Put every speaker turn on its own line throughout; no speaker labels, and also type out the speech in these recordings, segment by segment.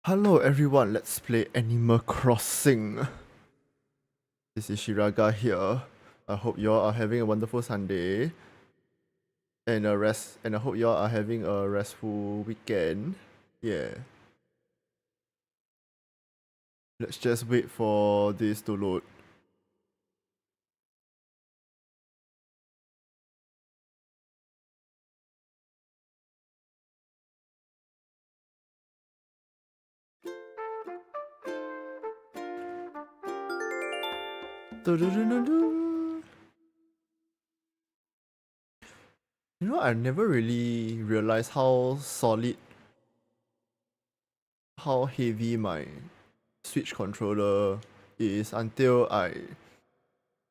Hello everyone, let's play Animal Crossing. This is Shiraga here. I hope you all are having a wonderful Sunday and I hope you all are having a restful weekend. Yeah. Let's just wait for this to load. Du-du-du-du-du. You know, I never really realized how heavy my Switch controller is until I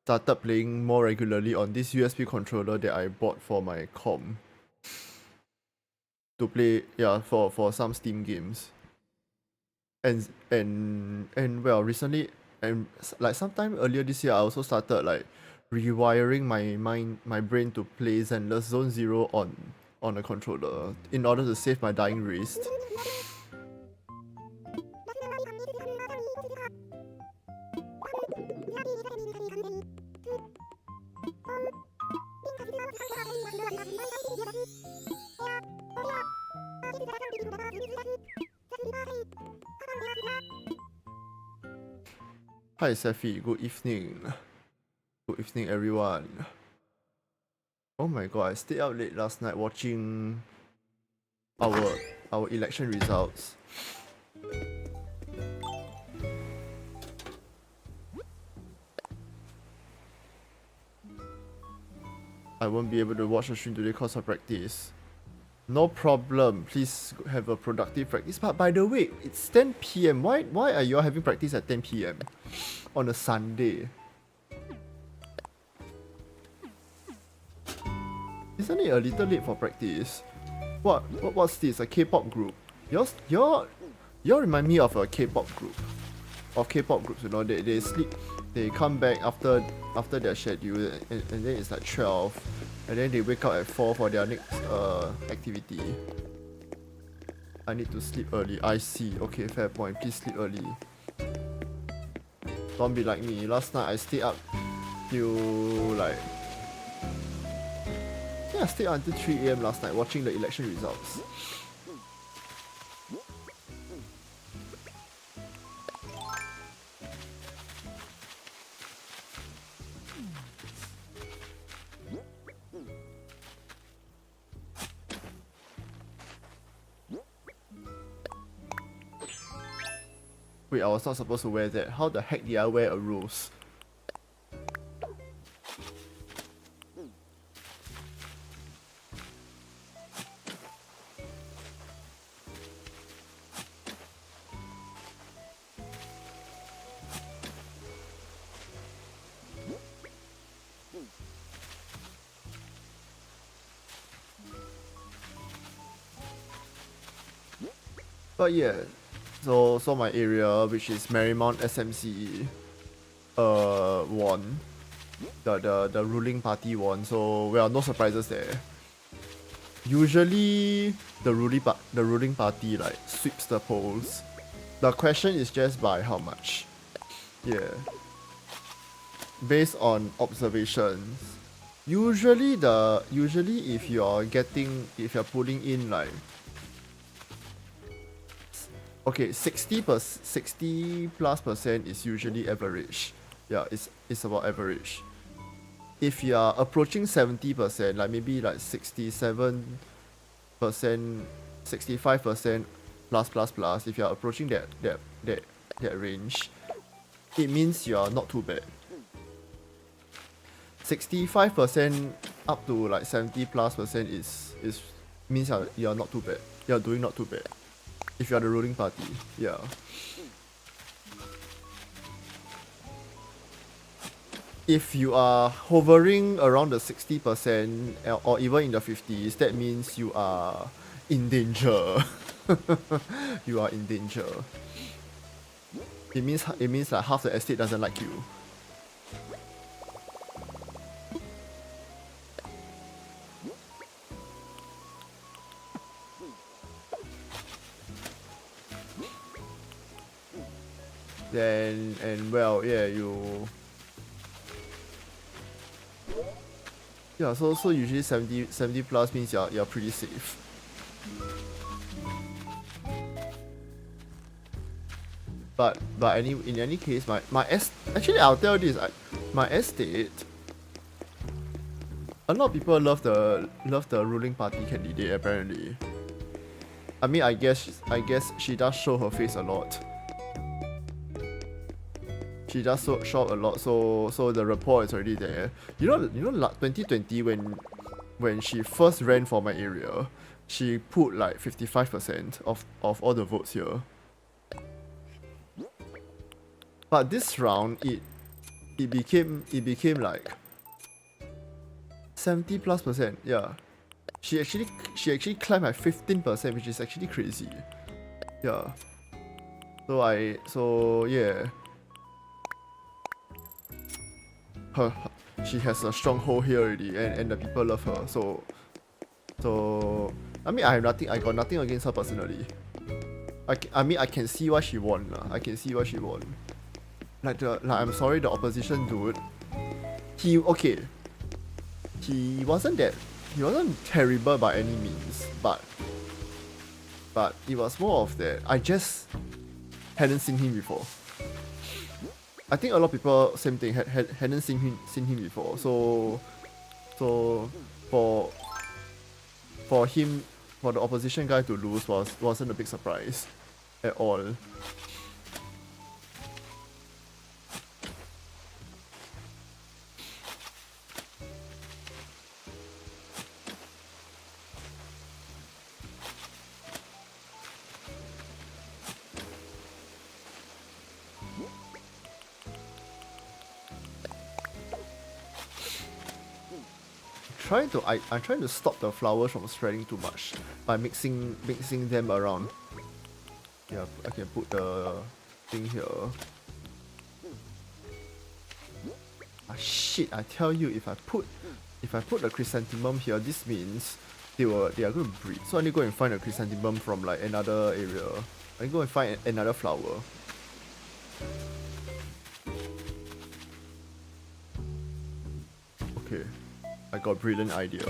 started playing more regularly on this USB controller that I bought for my com to play, for some Steam games. And well, recently, and like sometime earlier this year, I also started like rewiring my brain to play Zenless Zone Zero on a controller in order to save my dying wrist. Hi Sefi, good evening. Good evening everyone. Oh my god, I stayed out late last night watching our election results. I won't be able to watch the stream today because of practice. No problem. Please have a productive practice. But by the way, it's 10 p.m. Why are you all having practice at 10 p.m. on a Sunday? Isn't it a little late for practice? What's this? A K-pop group? Y'all remind me of a K-pop group. Of K-pop groups, you know, they sleep, they come back after their schedule, and then it's like 12, and then they wake up at 4 for their next activity. I need to sleep early. I see. Okay, fair point. Please sleep early. Don't be like me. Last night I stayed up till like, I stayed until 3 a.m. last night watching the election results. Wait, I was not supposed to wear that. How the heck did I wear a rose? But yeah, so my area, which is Marymount SMC, won. The ruling party won. So well, no surprises there. Usually, the ruling party like sweeps the polls. The question is just by how much. Yeah. Based on observations. Usually if you're pulling in like, okay, 60 plus percent is usually average. Yeah, it's about average. If you are approaching 70%, like maybe like 67%, 65% plus, if you are approaching that range, it means you are not too bad. 65% up to like 70 plus percent is means you're not too bad. You're doing not too bad. If you are the ruling party, yeah. If you are hovering around the 60% or even in the 50s, that means you are in danger. You are in danger. It means like half the estate doesn't like you. then and well, yeah, yeah, so usually 70 plus means you're pretty safe. But in any case, actually I'll tell you this, my estate, a lot of people love the ruling party candidate apparently. I mean, I guess she does show her face a lot. She does show up a lot, so the rapport is already there. You know, 2020 when she first ran for my area, she put like 55% of all the votes here. But this round, it became like 70+%. Yeah, she actually climbed like 15%, which is actually crazy. Yeah. So yeah. She has a stronghold here already, and the people love her. So I mean, I got nothing against her personally. I mean, I can see why she won. I can see why she won. Like I'm sorry, the opposition dude. He wasn't terrible by any means, but it was more of that I just hadn't seen him before. I think a lot of people same thing hadn't seen him before. So for him, for the opposition guy to lose wasn't a big surprise at all. I'm trying to stop the flowers from spreading too much by mixing them around. Yeah, I can put the thing here. Ah shit! I tell you, if I put the chrysanthemum here, this means they are going to breed. So I need to go and find a chrysanthemum from like another area. I need to go and find another flower. Okay. I got a brilliant idea.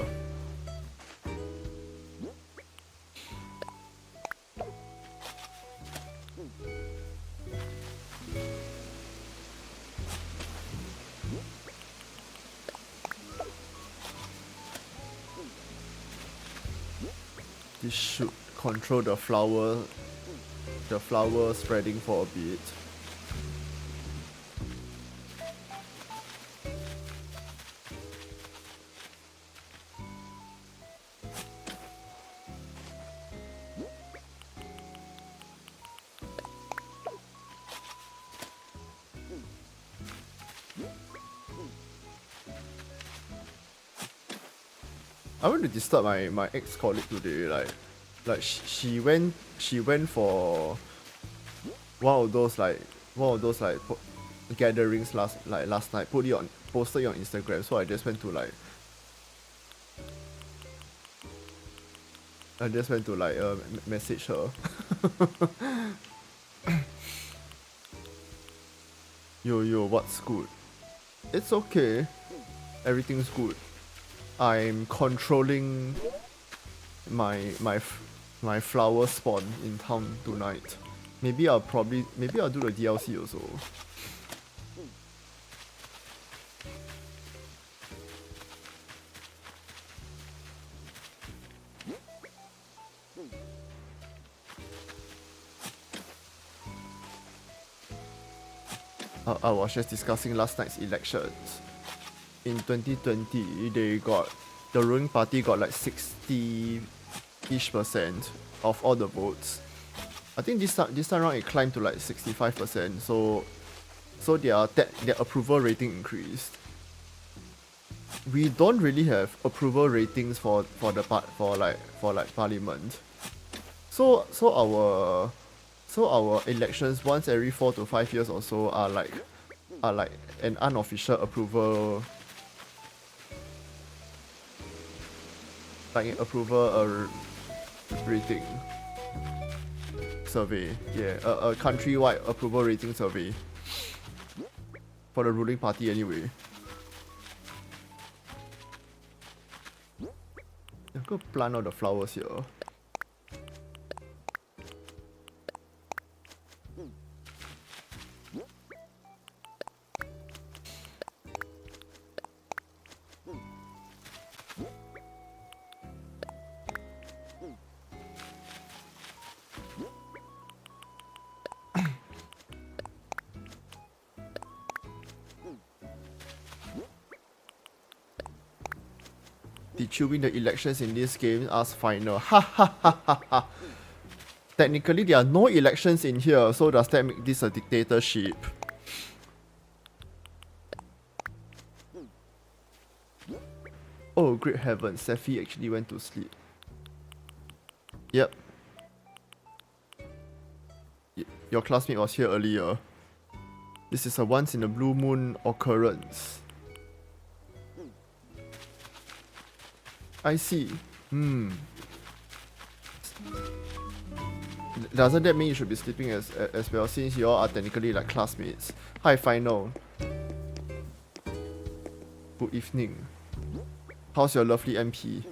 This should control the flower spreading for a bit. I want to disturb my ex-colleague today. Like she went for one of those gatherings last night. Posted it on Instagram. So I just went to message her. Yo, what's good? It's okay. Everything's good. I'm controlling my flower spawn in town tonight. Maybe I'll do the DLC also. I was just discussing last night's elections. In 2020, the ruling party got like 60-ish% of all the votes. I think this time around it climbed to like 65%. So their approval rating increased. We don't really have approval ratings for parliament. So our elections once every 4 to 5 years or so are like an unofficial approval. Like approval rating. survey. Yeah, a countrywide approval rating survey. For the ruling party anyway. I'm gonna plant all the flowers here. Did you win the elections in this game? Ask final. Ha ha ha ha ha. Technically, there are no elections in here, so does that make this a dictatorship? Oh, great heavens, Sephi actually went to sleep. Yep. Your classmate was here earlier. This is a once in a blue moon occurrence. I see. Doesn't that mean you should be sleeping as well, since you all are technically like classmates? Hi, final. Good evening. How's your lovely MP?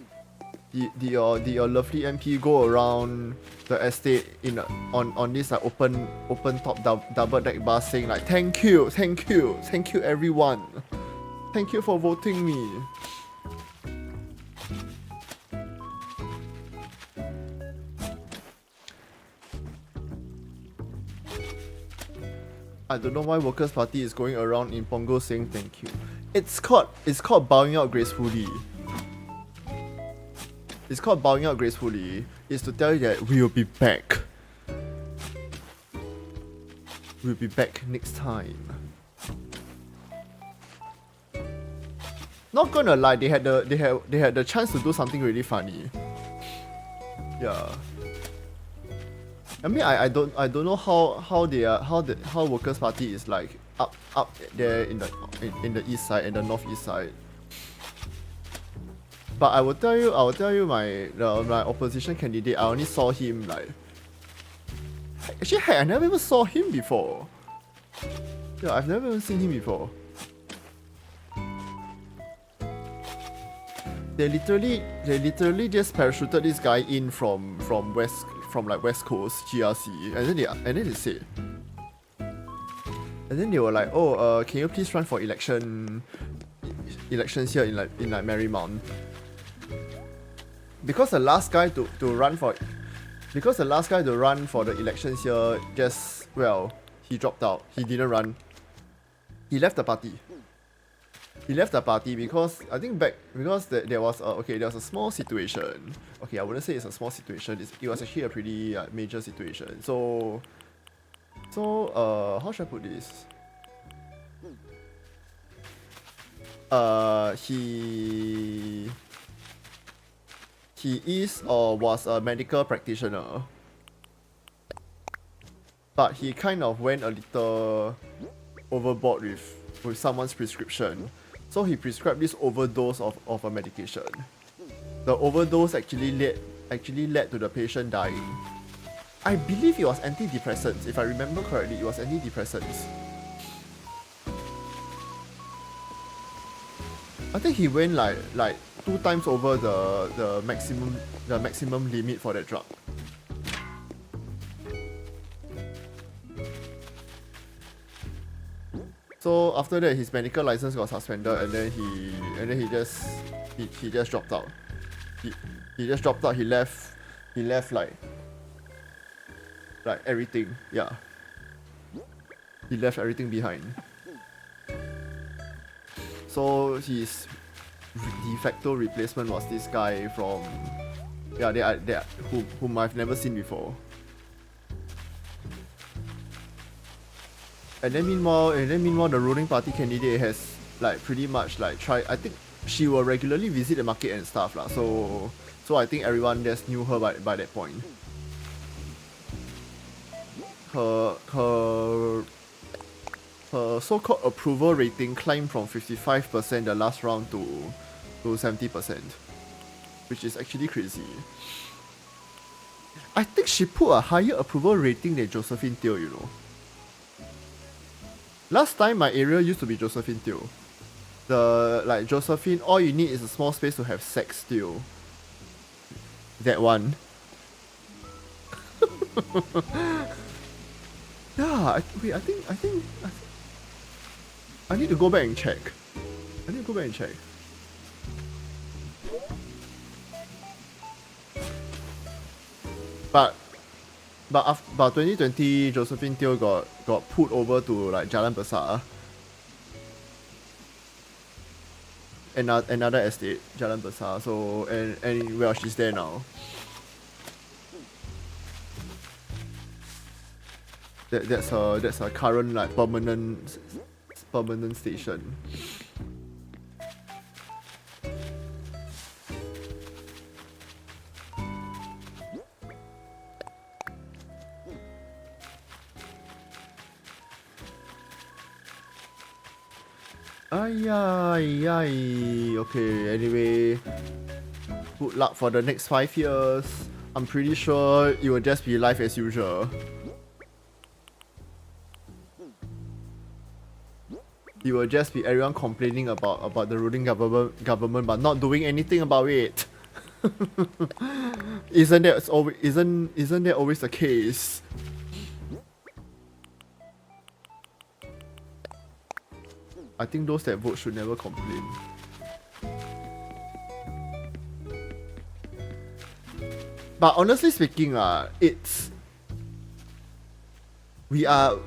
Did your lovely MP go around the estate on this like open top double deck bus saying like thank you everyone, thank you for voting me? I don't know why Workers' Party is going around in Pongo saying thank you. It's called bowing out gracefully. It's called bowing out gracefully. It's to tell you that we'll be back. We'll be back next time. Not gonna lie, they had the chance to do something really funny. Yeah. I mean, I don't know how Workers' Party is like up there in the east side and the northeast side. But I will tell you my opposition candidate. I only saw him like. Actually, I never even saw him before. Yeah, I've never even seen him before. They literally just parachuted this guy in from West Coast GRC, and then they said, and then they were like, oh, can you please run for elections here in Marymount? Because the last guy to run for the elections here he dropped out. He didn't run. He left the party. Because I think there was a small situation. Okay, I wouldn't say it's a small situation. It was actually a pretty major situation. So how should I put this? He is or was a medical practitioner, but he kind of went a little overboard with someone's prescription. So he prescribed this overdose of a medication. The overdose actually led to the patient dying. I believe it was antidepressants. If I remember correctly, it was antidepressants. I think he went like 2 times over the maximum limit for that drug. So after that, his medical license got suspended, and then he just dropped out. He just dropped out. He left like everything. Yeah. He left everything behind. So his de facto replacement was this guy from whom I've never seen before. And then meanwhile the ruling party candidate has like pretty much like tried. I think she will regularly visit the market and stuff lah. So I think everyone just knew her by that point. Her so-called approval rating climbed from 55% the last round to 70%, which is actually crazy. I think she put a higher approval rating than Josephine Teo, you know. Last time my area used to be Josephine Teo. The like Josephine, all you need is a small space to have sex still. That one. Yeah, wait, I think I need to go back and check. But 2020 Josephine Teo got put over to like Jalan Besar. Another estate, Jalan Besar. So and well, she's there now. That's her current like permanent station. Ay. Okay, anyway, good luck for the next 5 years. I'm pretty sure it will just be life as usual. It will just be everyone complaining about the ruling government but not doing anything about it. Isn't that always the case? I think those that vote should never complain. But honestly speaking, we are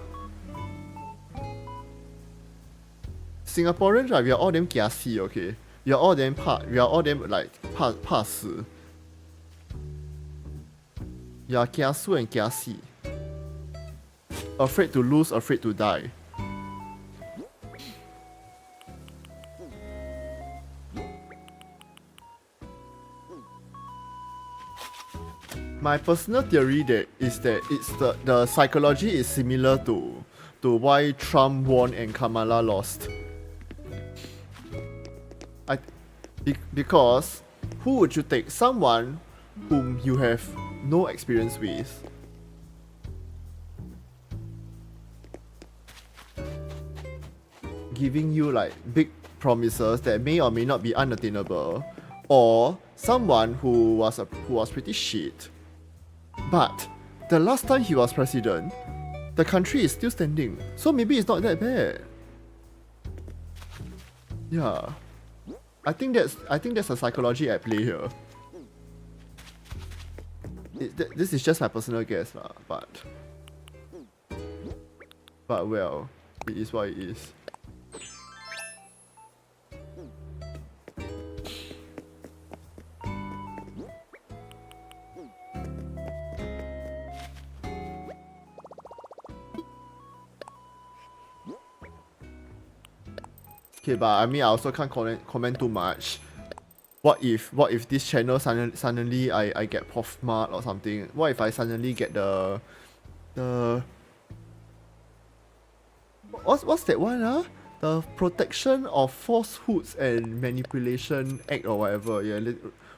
Singaporeans, right? We are all damn kiasi, okay? We are all damn like 怕死. We are kiasu and kiasi. Afraid to lose, afraid to die. My personal theory is that it's the psychology is similar to why Trump won and Kamala lost. Because who would you take? Someone whom you have no experience with. Giving you like big promises that may or may not be unattainable, or someone who was pretty shit. But the last time he was president, the country is still standing, so maybe it's not that bad. Yeah, I think that's a psychology at play here. This is just my personal guess lah, but well, it is what it is. Okay, but I mean I also can't comment too much. What if this channel suddenly I get Poffmart or something? What if I suddenly get the what's that one the Protection of Falsehoods and Manipulation Act or whatever? Yeah.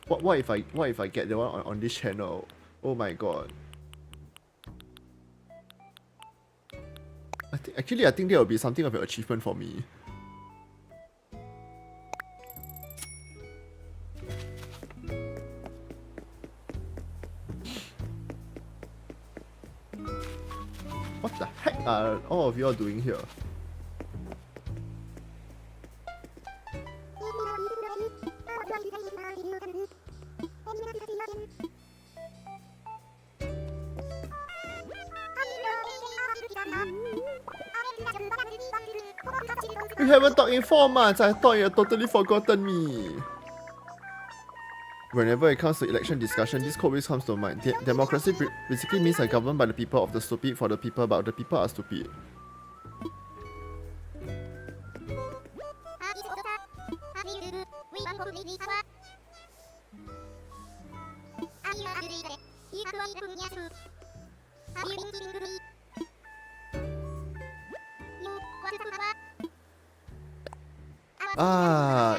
What if I get the one on this channel? Oh my god. I think that will be something of an achievement for me. What the heck are all of you all doing here? We haven't talked in 4 months. I thought you had totally forgotten me. Whenever it comes to election discussion, this quote always comes to mind. Democracy basically means a government by the people, of the stupid, for the people, but the people are stupid.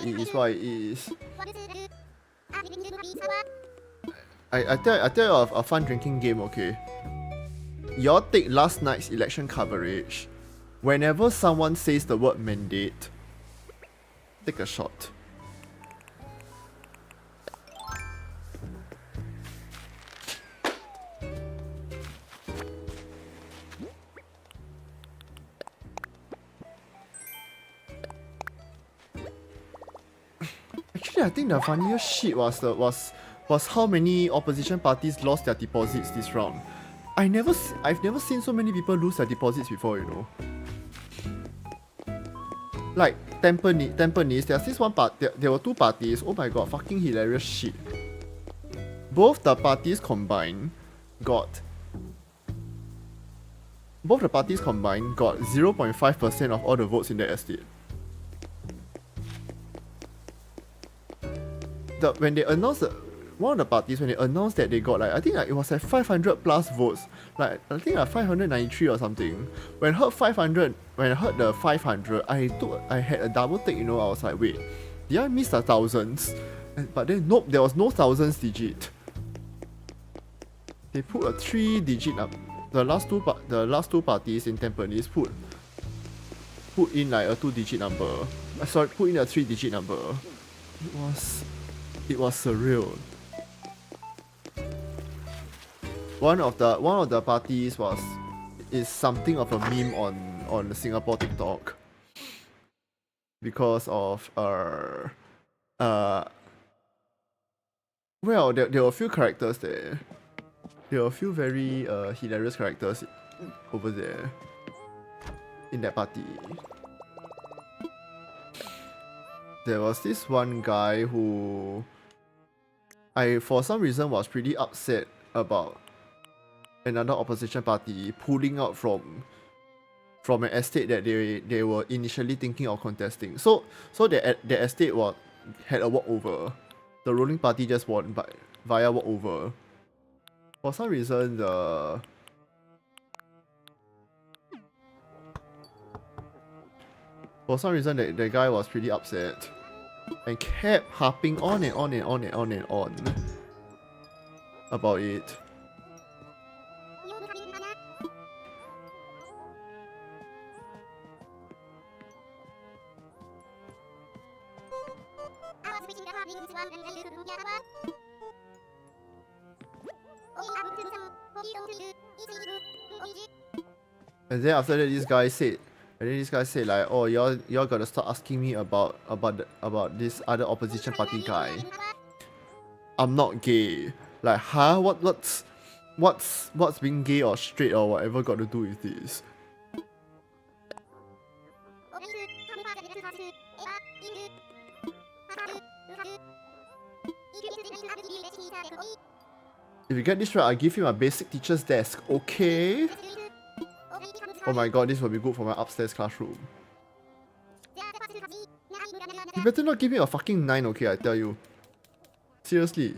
It is what it is. I tell you of a fun drinking game, okay? Y'all take last night's election coverage. Whenever someone says the word mandate, take a shot. Actually, I think the funniest shit was how many opposition parties lost their deposits this round. I've never seen so many people lose their deposits before, you know. Like Tampines, there's this one part. There were two parties. Oh my god, fucking hilarious shit. Both the parties combined got 0.5% of all the votes in the estate. When they announced one of the parties, when they announced that they got like, I think like it was like 500 plus votes, like I think like 593 or something. When I heard the 500, I had a double take, you know. I was like, wait, did I miss the thousands? But then nope, there was no thousands digit. They put a 3-digit up. The last two parties in Tampines put in like a 2-digit number. Sorry, put in a 3-digit number. It was surreal. One of the parties is something of a meme on the Singapore TikTok because of well, there were a few characters there. There were a few very hilarious characters over there in that party. There was this one guy who I for some reason was pretty upset about another opposition party pulling out from an estate that they were initially thinking of contesting. So the estate had a walkover. The ruling party just won via walkover. For some reason the guy was pretty upset and kept harping on and on about it. And then after that, this guy said like, oh, y'all gotta start asking me about this other opposition party guy. I'm not gay. Like, huh? What's being gay or straight or whatever got to do with this? If you get this right, I'll give you my basic teacher's desk, okay? Oh my god, this will be good for my upstairs classroom. You better not give me a fucking 9, okay, I tell you. Seriously.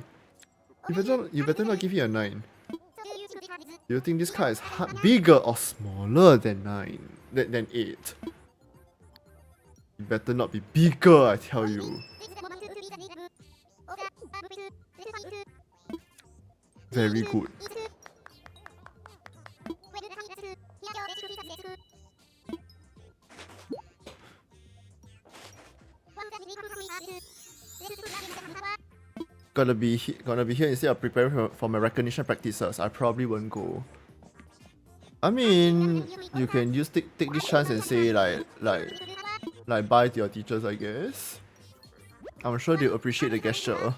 You better not give me a 9. Do you think this card is bigger or smaller than 9? Than 8? You better not be bigger, I tell you. Very good. Gonna be here instead of preparing for my recognition practices. I probably won't go. I mean, you can just take this chance and say like bye to your teachers, I guess. I'm sure they'll appreciate the gesture.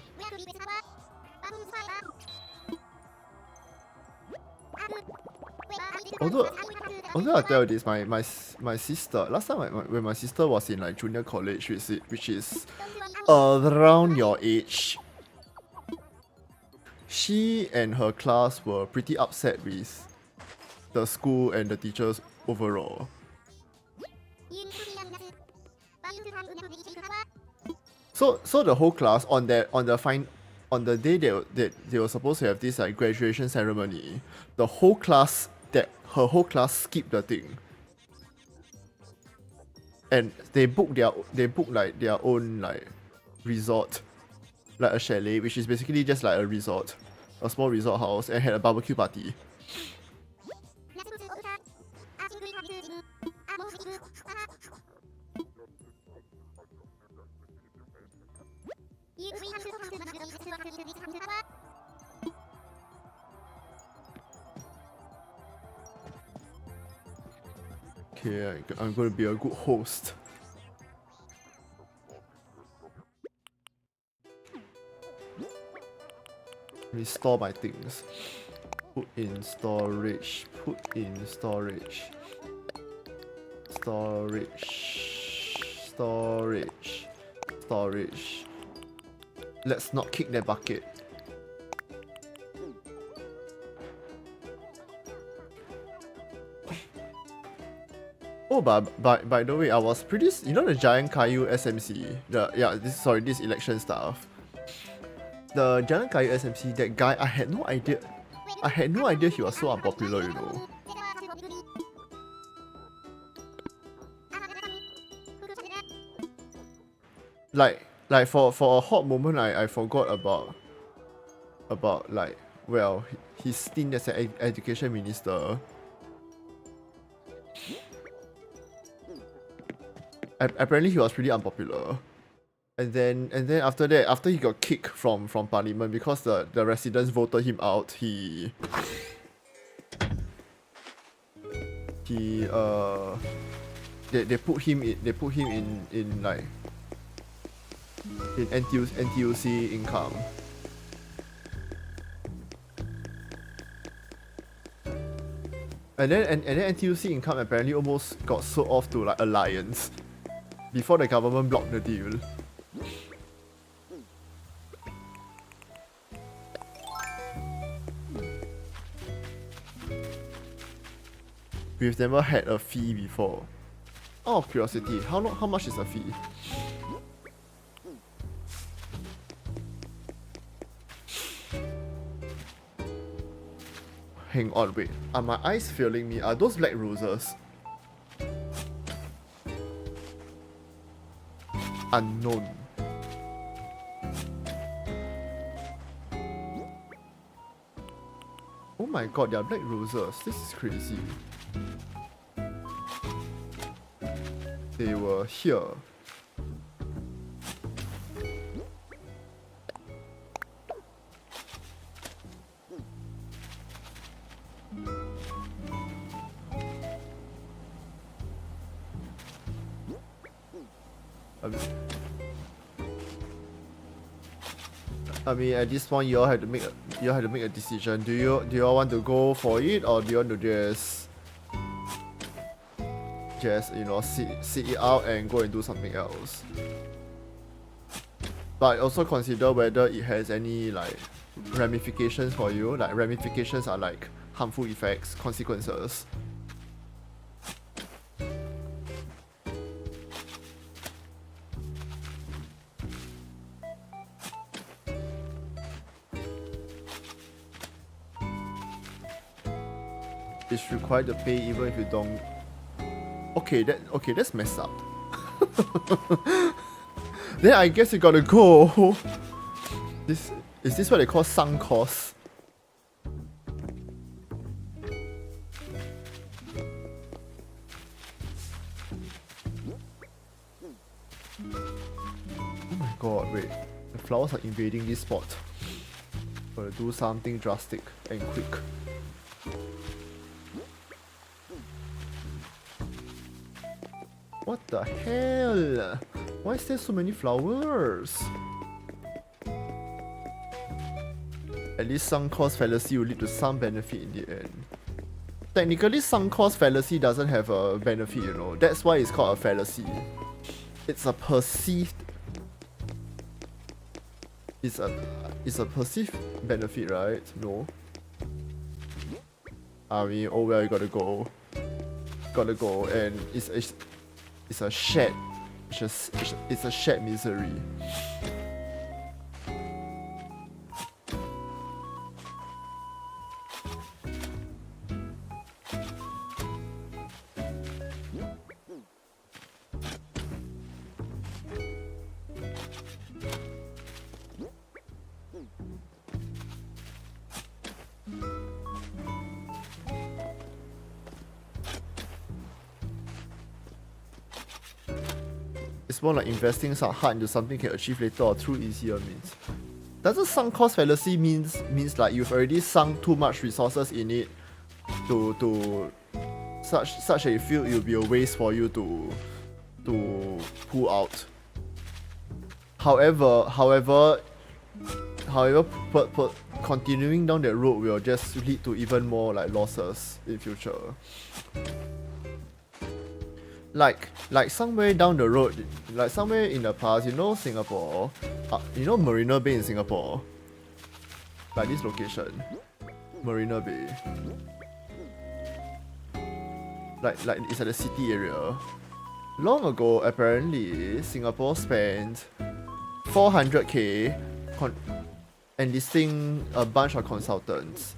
Although I tell you this, my sister, last time when my sister was in like junior college, which is around your age, she and her class were pretty upset with the school and the teachers overall. So the whole class on the day they were supposed to have this like graduation ceremony, her whole class skipped the thing. And they booked like their own like resort, like a chalet, which is basically just like a resort. a small resort house, and had a barbecue party. Okay, I'm gonna be a good host. Restore my things. Put in storage. Put in storage. Storage. Storage. Storage. Let's not kick that bucket. Oh, by the way, I was pretty. You know the Giant Caillou SMC. This election stuff. The Giant Caillou SMC. That guy, I had no idea. I had no idea he was so unpopular. You know. Like for a hot moment, I forgot about like, well, his stint as an education minister. Apparently he was pretty unpopular, and then after that, after he got kicked from parliament because the residents voted him out, they put him in like in NTUC income. And then NTUC income apparently almost got sold off to like Alliance before the government blocked the deal. We've never had a fee before. Out of curiosity, how much is a fee? Hang on, wait. Are my eyes failing me? Are those black roses? Unknown. Oh my god, they are black roses. This is crazy. They were here. I mean, at this point, you all have to make a decision. Do you all want to go for it, or do you want to just you know sit it out and go and do something else? But also consider whether it has any like ramifications for you. Like ramifications are like harmful effects, consequences. It's required to pay even if you don't. Okay, that's messed up. Then I guess you gotta go. Is this what they call sunk costs? Oh my god, wait. The flowers are invading this spot. Gotta do something drastic and quick. What the hell? Why is there so many flowers? At least sunk cost fallacy will lead to some benefit in the end. Technically, sunk cost fallacy doesn't have a benefit, you know. That's why it's called a fallacy. It's a perceived. It's a perceived benefit, right? No. I mean, oh well, you gotta go. And it's a shared. It's a shared misery. It's more like investing some hard into something you can achieve later or through easier means. Doesn't sunk cost fallacy means like you've already sunk too much resources in it to such that you feel it will be a waste for you to pull out. However, continuing down that road will just lead to even more like losses in future. Like somewhere down the road, like somewhere in the past, you know Singapore, you know Marina Bay in Singapore, like this location, Marina Bay. Like it's at the city area. Long ago, apparently, Singapore spent 400k enlisting a bunch of consultants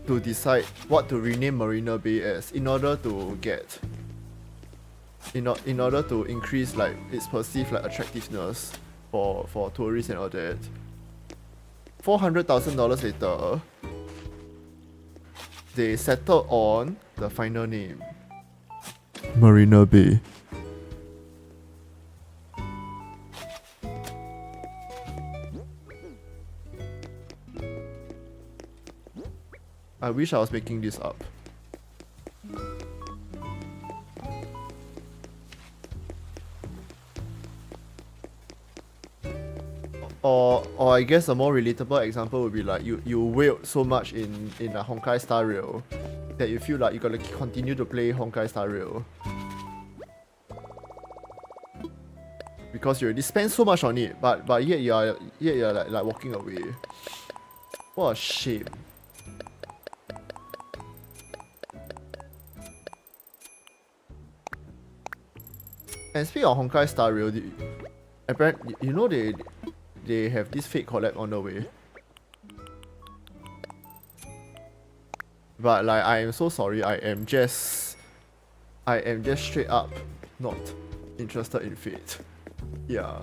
to decide what to rename Marina Bay as in order to get in order to increase like its perceived like attractiveness for tourists and all that. $400,000 later, they settled on the final name, Marina Bay. I wish I was making this up. Or I guess a more relatable example would be like you wailed so much in a Honkai Star Rail that you feel like you gotta continue to play Honkai Star Rail because you already spent so much on it, but yet you're like walking away. What a shame. And speaking of Honkai Star Rail, apparently you know they have this fake collab on the way. But like I am so sorry, I am just straight up not interested in Fate. Yeah.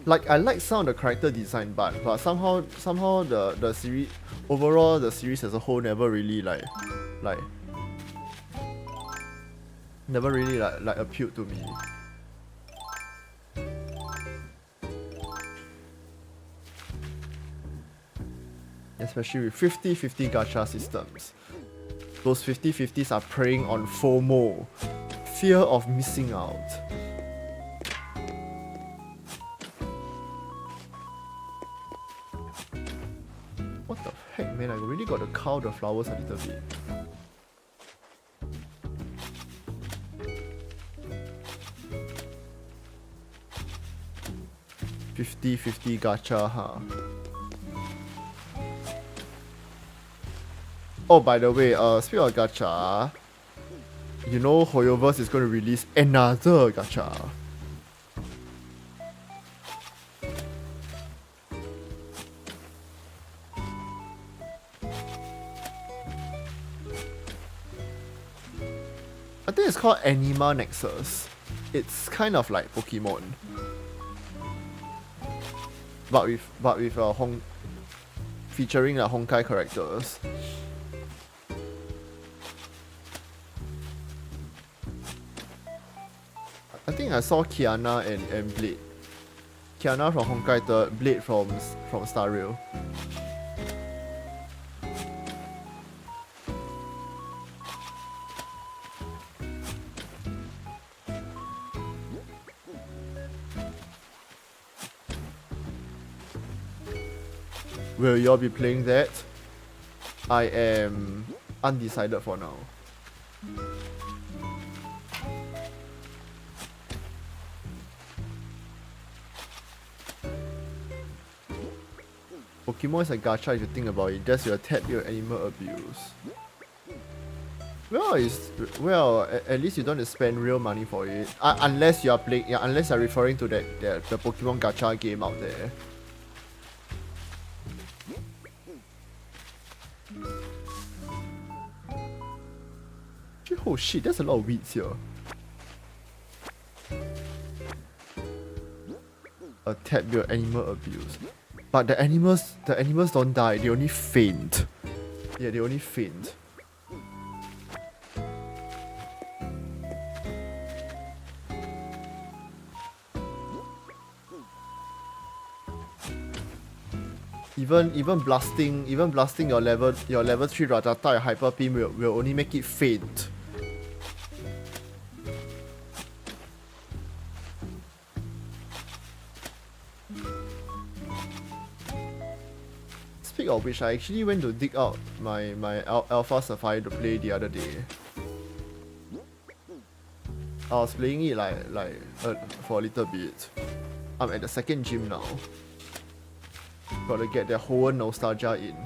Like I like some of the character design, but somehow the series overall, the series as a whole never really like appealed to me. Especially with 50-50 gacha systems. Those 50-50s are preying on FOMO, fear of missing out. What the heck, man? I really got to cull the flowers a little bit. $50-50 gacha, huh? Oh, by the way, speaking of gacha, you know Hoyoverse is going to release another gacha. I think it's called Anima Nexus. It's kind of like Pokemon, but with featuring the Honkai characters. I think I saw Kiana and Blade. Kiana from Honkai, Blade from Star Rail. Will y'all be playing that? I am undecided for now. Pokemon is a gacha if you think about it. Just your tap your animal abuse. Well, at least you don't have to spend real money for it. Unless you are playing, unless you're referring to the Pokemon gacha game out there. Oh shit, there's a lot of weeds here. Tap your animal abuse. But the animals don't die, they only faint. Yeah, they only faint. Even blasting your level 3 Rattata and Hyper Beam will only make it faint. Speak of which, I actually went to dig out my Alpha Sapphire to play the other day. I was playing it for a little bit. I'm at the second gym now. Gotta get the whole nostalgia in.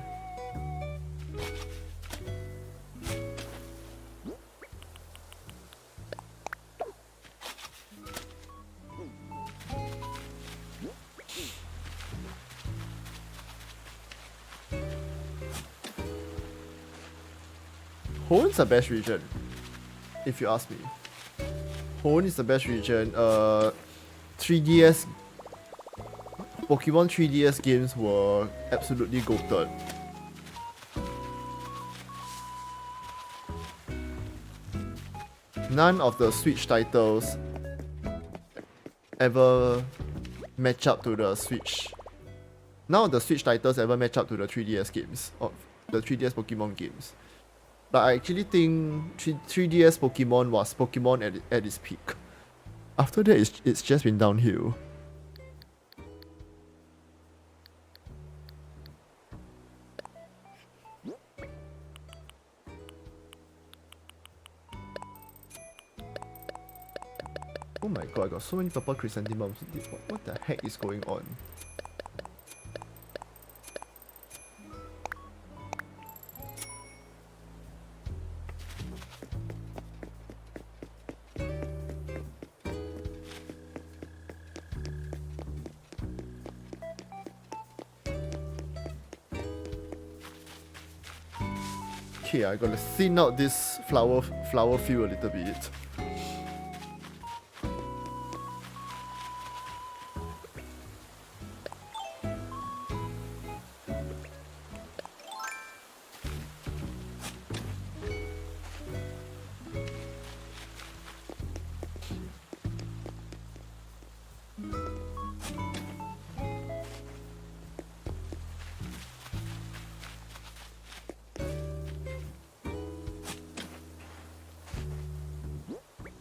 Hoenn the best region, if you ask me. Hoenn is the best region. 3DS Pokemon 3DS games were absolutely goated. None of the Switch titles ever match up to the Switch. None of the Switch titles ever match up to the 3DS games, or the 3DS Pokemon games. But I actually think 3DS Pokemon was Pokemon at its peak. After that, it's just been downhill. Oh my god, I got so many purple chrysanthemums. What the heck is going on? Okay, I gotta thin out this flower field a little bit.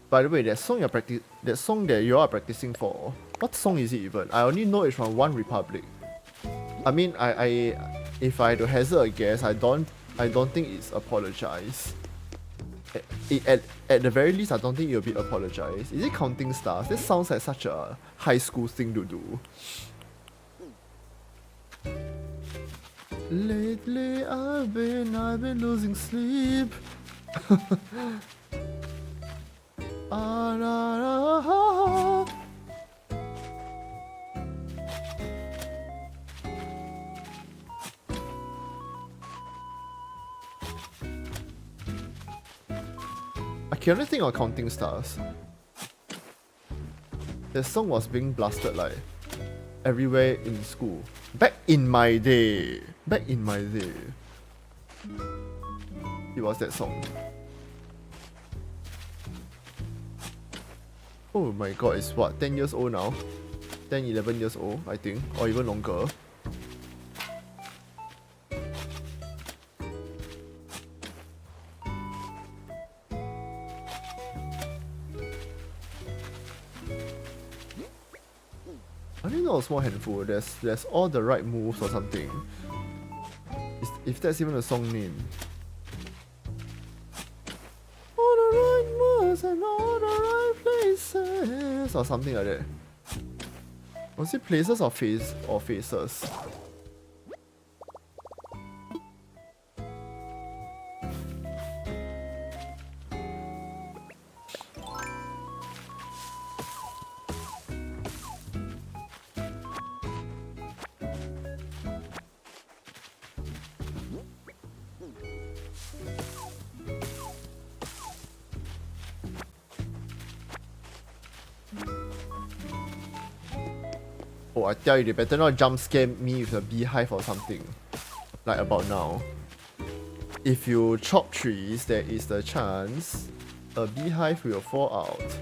By the way, that song that you are practicing for, what song is it even? I only know it's from One Republic. I mean, if I had to hazard a guess, I don't think it's Apologize. At the very least, I don't think it'll be Apologize. Is it Counting Stars? This sounds like such a high school thing to do. Lately, I've been losing sleep. I can only think of Counting Stars. The song was being blasted like everywhere in school. Back in my day. It was that song. Oh my god, it's what, 10 years old now? 10, 11 years old, I think, or even longer. I think that was more handful. There's all the right moves or something. If that's even a song name. All the right moves and all the right places or something like that. Was it places or faces? Oh, I tell you, they better not jump scare me with a beehive or something. Like about now. If you chop trees, there is the chance a beehive will fall out.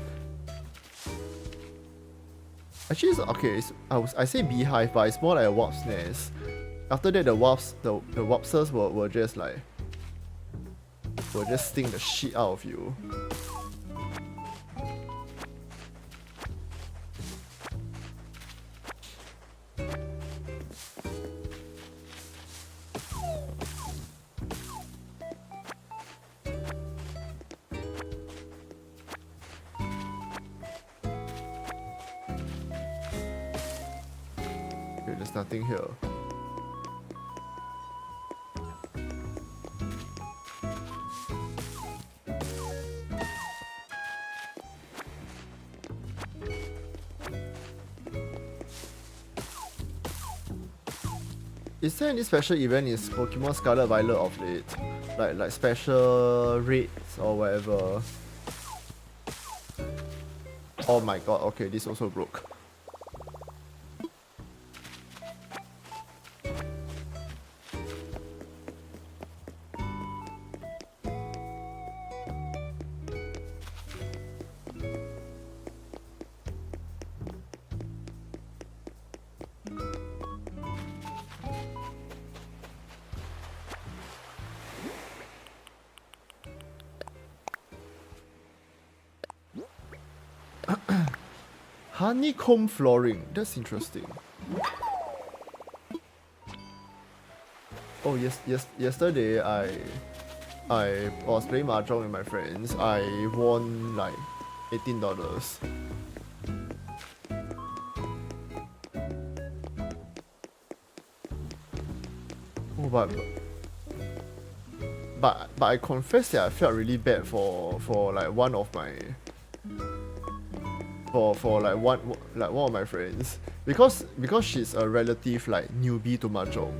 Actually, it's, okay, I say beehive, but it's more like a wasp's nest. After that, the waspsters will just like will just sting the shit out of you. Okay, there's nothing here. Is there any special event in Pokemon Scarlet Violet of late? Like special raids or whatever? Oh my god, okay, this also broke. Honeycomb flooring, that's interesting. Oh yes, yesterday I was playing mahjong with my friends. I won like $18. Oh, but I confess that I felt really bad for like one of my for like one of my friends because she's a relative like newbie to mahjong,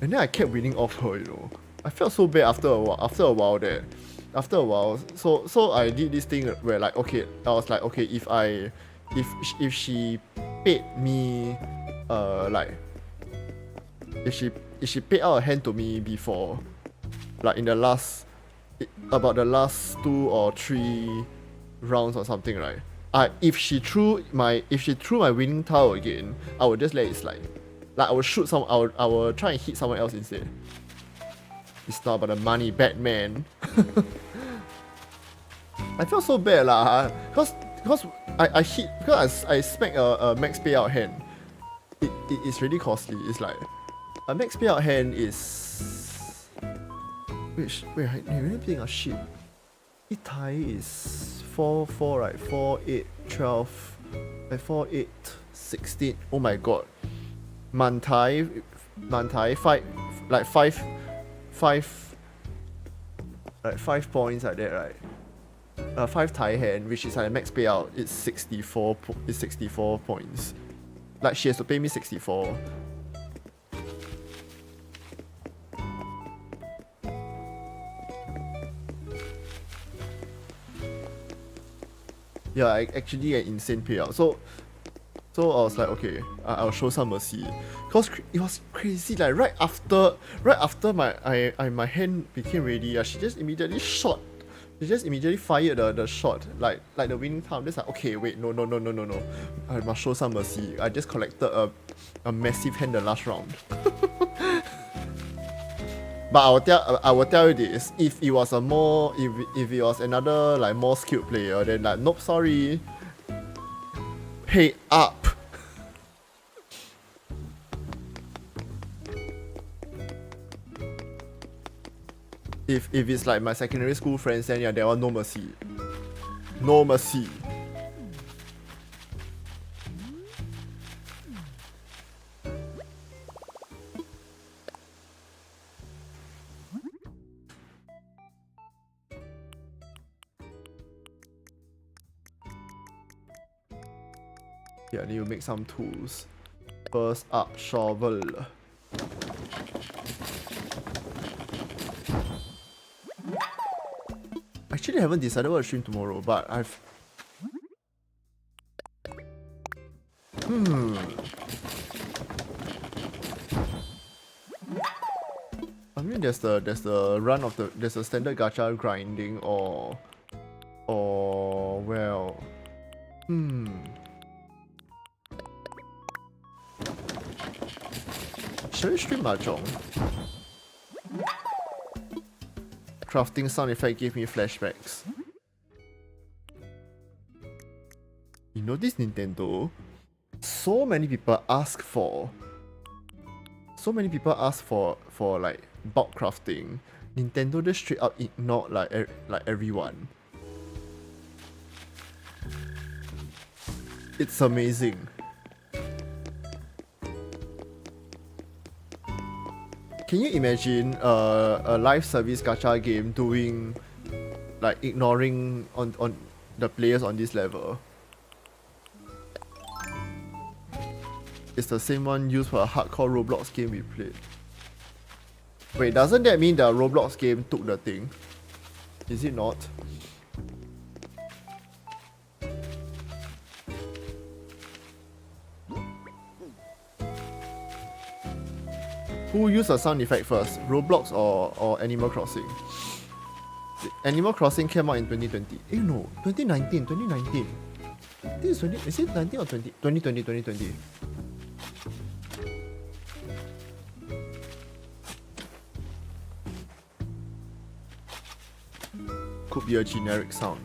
and then I kept winning off her, you know. I felt so bad after a while so I did this thing where like, okay, I was like, okay, if she paid me like if she paid out a hand to me before, like in the last about the last 2 or 3 rounds or something, right? If she threw my winning tile again, I would just let it slide. Like I would shoot I would try and hit someone else instead. It's not about the money, Batman. I felt so bad lah, because I hit, because I smacked a max payout hand. It is really costly. It's like a max payout hand is wait, you're really playing a shit. It tie is 4, right? 4, 8, 12, like 4, 8, 16. Oh my god. Mantai 5, like 5 like 5 points like that, right? 5 tie hand, which is like max payout, it's 64 points. Like she has to pay me 64. Yeah, actually an insane payout. So I was like, okay, I'll show some mercy, cause it was crazy. Like right after my hand became ready, she just immediately shot. She just immediately fired the shot, like the winning time. Just like, okay, wait, no, I must show some mercy. I just collected a massive hand the last round. But I will tell you this: if it was if it was another like more skilled player, then like, nope, sorry, pay up. If it's like my secondary school friends, then yeah, there was no mercy. No mercy. Yeah, I need to make some tools. First up, shovel. Actually, I haven't decided what to stream tomorrow, but I've... mean, there's the run of there's a standard gacha grinding or well, should we stream mahjong? Crafting sound effect gave me flashbacks. You know this Nintendo? So many people ask for like bulk crafting. Nintendo just straight up ignored like everyone. It's amazing. Can you imagine a live service gacha game doing like ignoring on the players on this level? It's the same one used for a hardcore Roblox game we played. Wait, doesn't that mean the Roblox game took the thing? Is it not? Who used a sound effect first? Roblox or Animal Crossing? Animal Crossing came out in 2020. Eh no, 2019. This is it 19 or 20? 2020. Could be a generic sound.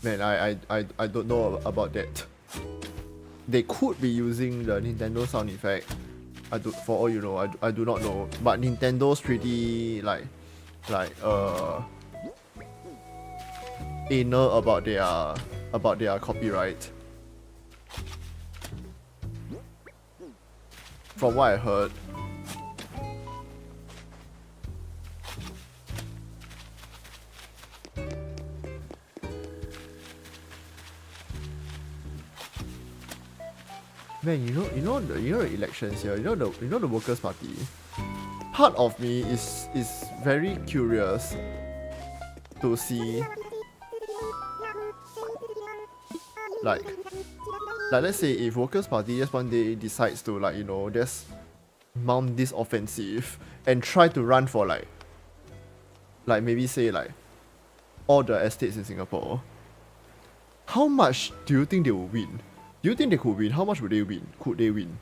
Man, I don't know about that. They could be using the Nintendo sound effect. For all you know, I do not know. But Nintendo's pretty like anal about their copyright. From what I heard. Man, you know the elections here. You know the Workers' Party. Part of me is very curious to see like let's say if Workers' Party just one day decides to like just mount this offensive and try to run for like maybe say like all the estates in Singapore. How much do you think they will win? Do you think they could win? How much would they win? Could they win?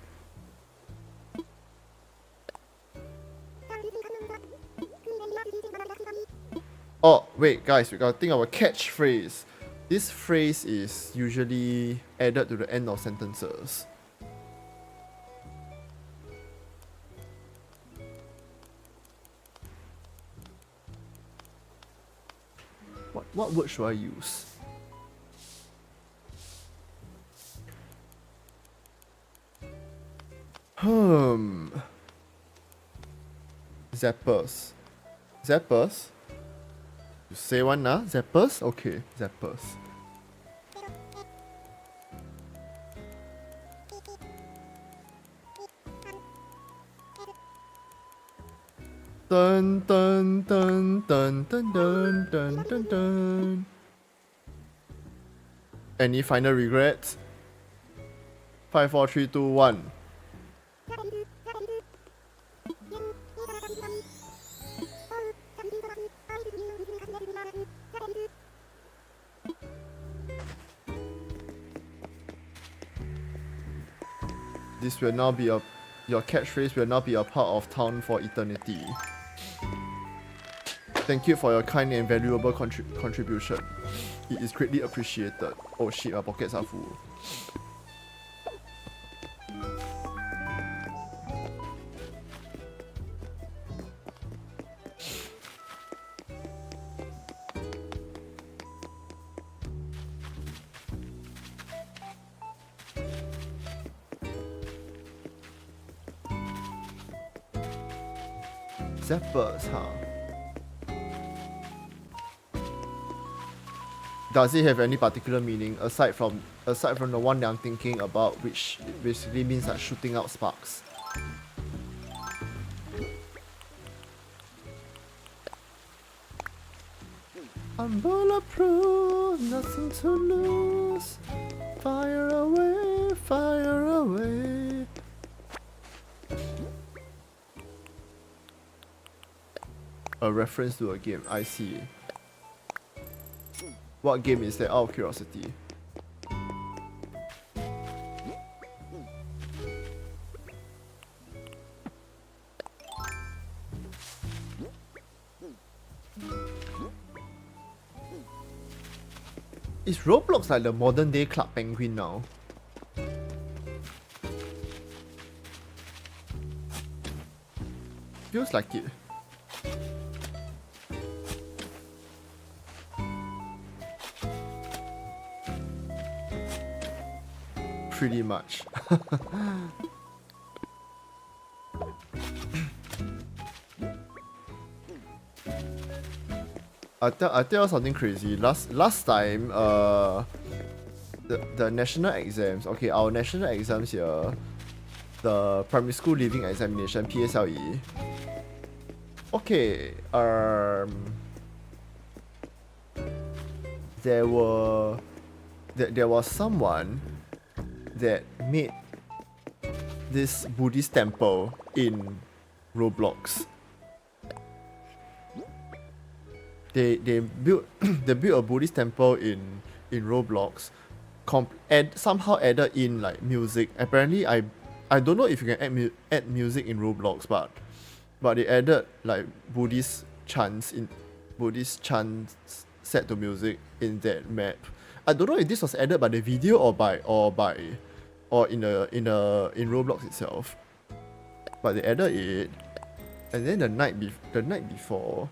Oh, wait, guys, we gotta think of a catchphrase. This phrase is usually added to the end of sentences. What word should I use? Zappers. Zappers? You say one nah? Zappers? Okay, zappers. Dun dun dun dun dun dun dun dun dun. Any final regrets? 5, 4, 3, 2, 1. This will now be your catchphrase will now be a part of town for eternity. Thank you for your kind and valuable contribution. It is greatly appreciated. Oh shit, my pockets are full. Zappers, huh? Does it have any particular meaning aside from the one that I'm thinking about, which basically means like shooting out sparks? I'm bulletproof, nothing to lose. Fire away, fire away. A reference to a game. I see. What game is that? Out of curiosity. Is Roblox like the modern day Club Penguin now? Feels like it. Pretty much. I tell you something crazy. Last time, the national exams. Okay, our national exams here, the primary school leaving examination (PSLE). Okay, there was someone that made this Buddhist temple in Roblox. They built they built a Buddhist temple in Roblox, and somehow added in like music. Apparently, I don't know if you can add music in Roblox, but they added like Buddhist chants set to music in that map. I don't know if this was added by the video or in Roblox itself, but they added it. And then the night before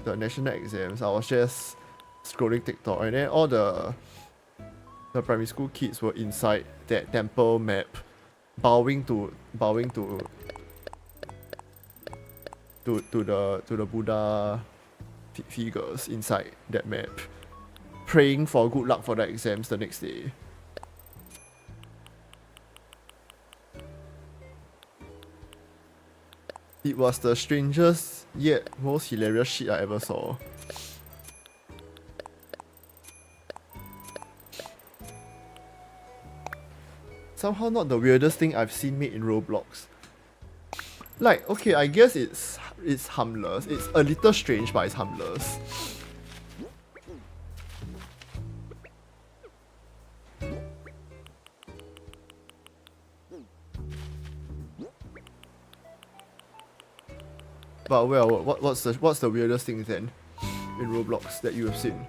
the national exams, I was just scrolling TikTok, and then all the primary school kids were inside that temple map, bowing to the Buddha figures inside that map, praying for good luck for the exams the next day. It was the strangest yet most hilarious shit I ever saw. Somehow not the weirdest thing I've seen made in Roblox. Like, okay, I guess it's harmless. It's a little strange, but it's harmless. But well, what's the weirdest thing then in Roblox that you have seen?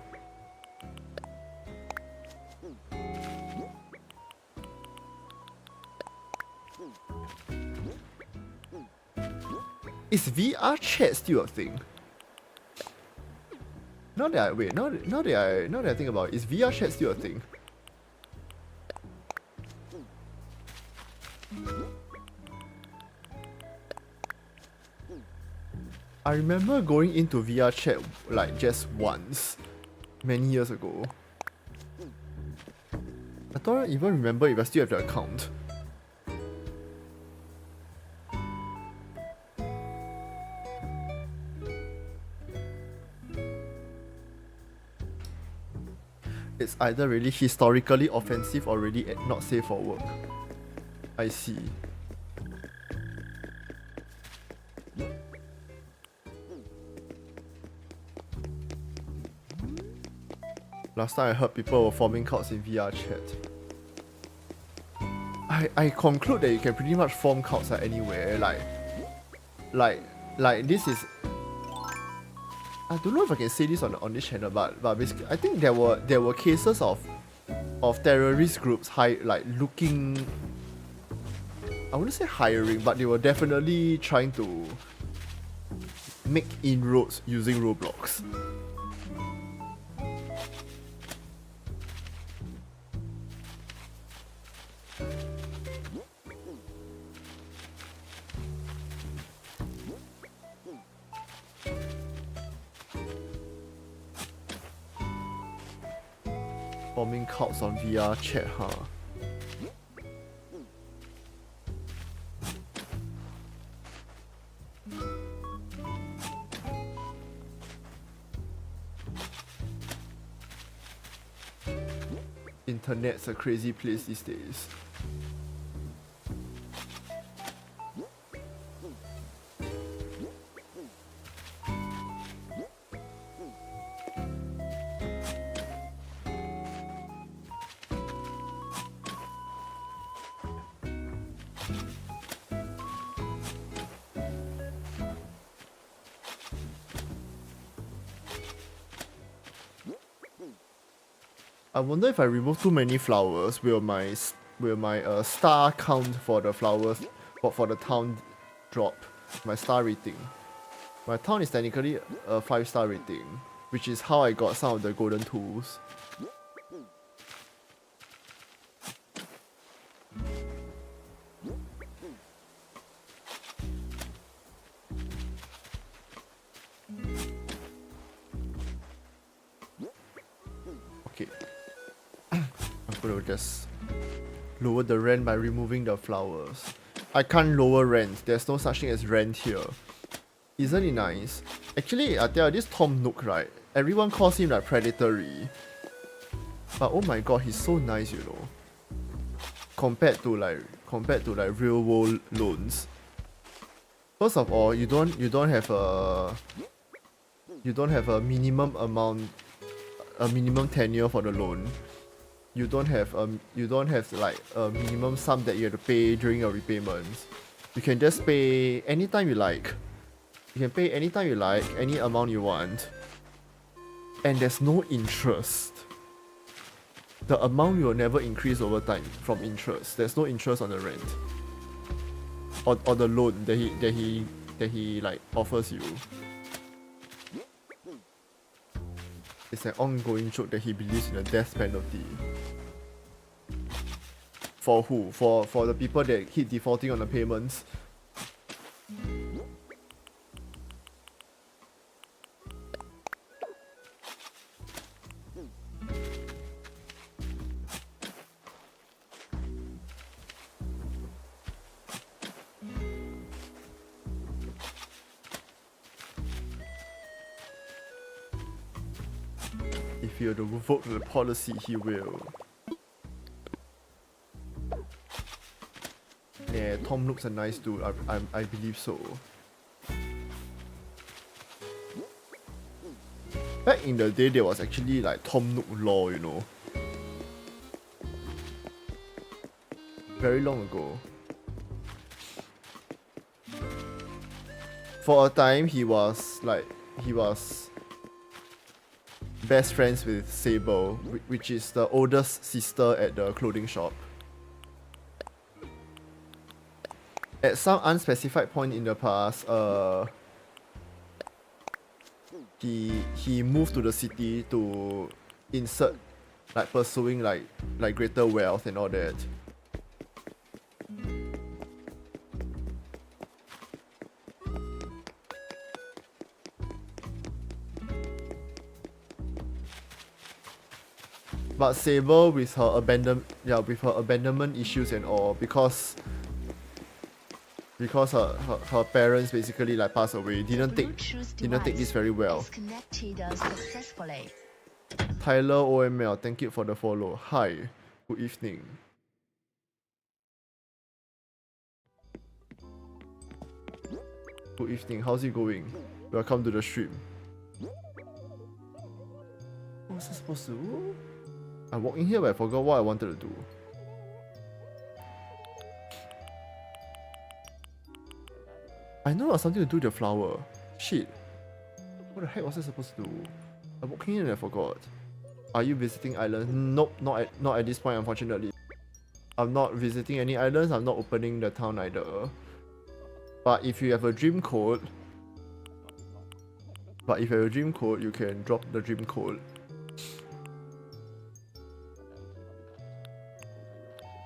Is VR chat still a thing? Now that I think about it, is VR chat still a thing? I remember going into VR chat like just once, many years ago. I don't even remember if I still have the account. It's either really historically offensive or really not safe for work. I see. Last time I heard people were forming cults in VR chat. I conclude that you can pretty much form cults anywhere. Like this is. I don't know if I can say this on this channel, but basically I think there were cases of terrorist groups looking. I wouldn't say hiring, but they were definitely trying to make inroads using Roblox. Forming cults on VR chat, huh? Internet's a crazy place these days. I wonder if I remove too many flowers, will my star count for the flowers for the town drop? My star rating. My town is technically a 5-star rating, which is how I got some of the golden tools. Okay. I'm gonna just lower the rent by removing the flowers. I can't lower rent. There's no such thing as rent here. Isn't it nice? Actually, I tell you, this Tom Nook, right? Everyone calls him like predatory. But oh my god, he's so nice, you know. Compared to like real world loans. First of all, you don't have a minimum amount, a minimum tenure for the loan. You don't have like a minimum sum that you have to pay during your repayments. You can just pay anytime you like. You can pay anytime you like, any amount you want. And there's no interest. The amount will never increase over time from interest. There's no interest on the rent. Or the loan that he like offers you. It's an ongoing joke that he believes in the death penalty. For who? For the people that keep defaulting on the payments. If he were to revoke the policy, he will. Yeah, Tom looks a nice dude. I believe so. Back in the day, there was actually like Tom Nook law, you know. Very long ago. For a time, he was best friends with Sable, which is the oldest sister at the clothing shop. At some unspecified point in the past, he moved to the city to insert like pursuing like greater wealth and all that. But Sable with her abandonment issues and all, because her parents basically like passed away, didn't take this very well. Tyler OML, thank you for the follow. Hi, good evening. Good evening, how's it going? Welcome to the stream. What was I supposed to do? I walked in here but I forgot what I wanted to do. I know there's something to do with the flower. Shit. What the heck was I supposed to do? I walked in here and I forgot. Are you visiting islands? Nope, not at this point, unfortunately. I'm not visiting any islands, I'm not opening the town either. But if you have a dream code, you can drop the dream code.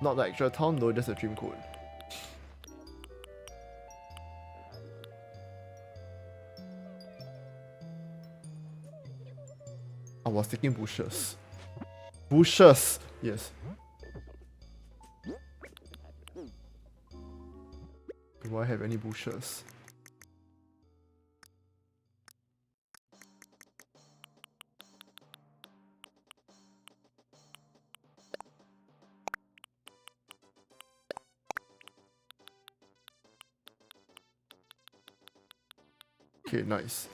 Not the actual town though, just a dream code. I was taking bushes. Bushes! Yes. Do I have any bushes? Okay, nice.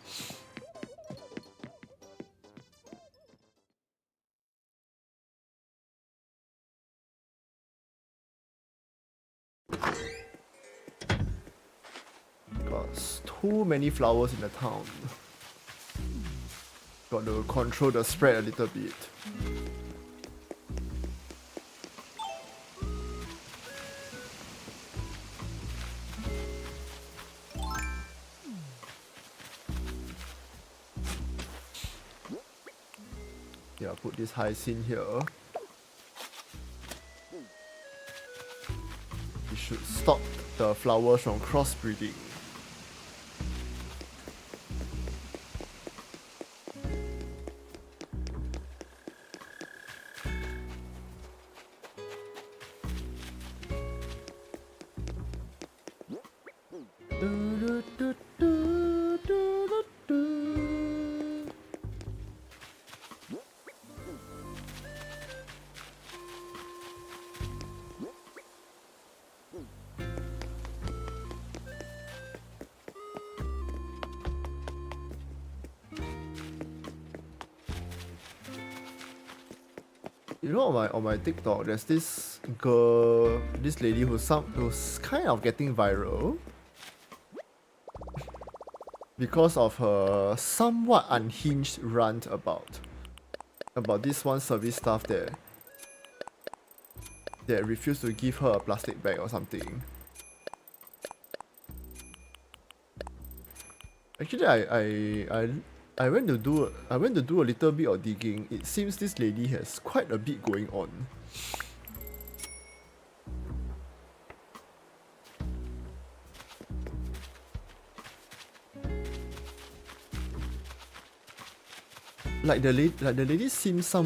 Got too many flowers in the town. Got to control the spread a little bit. Yeah, put this hyacinth here. We should stop the flowers from crossbreeding. You know, on my TikTok, there's this girl, this lady who's kind of getting viral because of her somewhat unhinged rant about this one service staff that refused to give her a plastic bag or something. Actually, I went to do a little bit of digging. It seems this lady has quite a bit going on. Like the lady seems to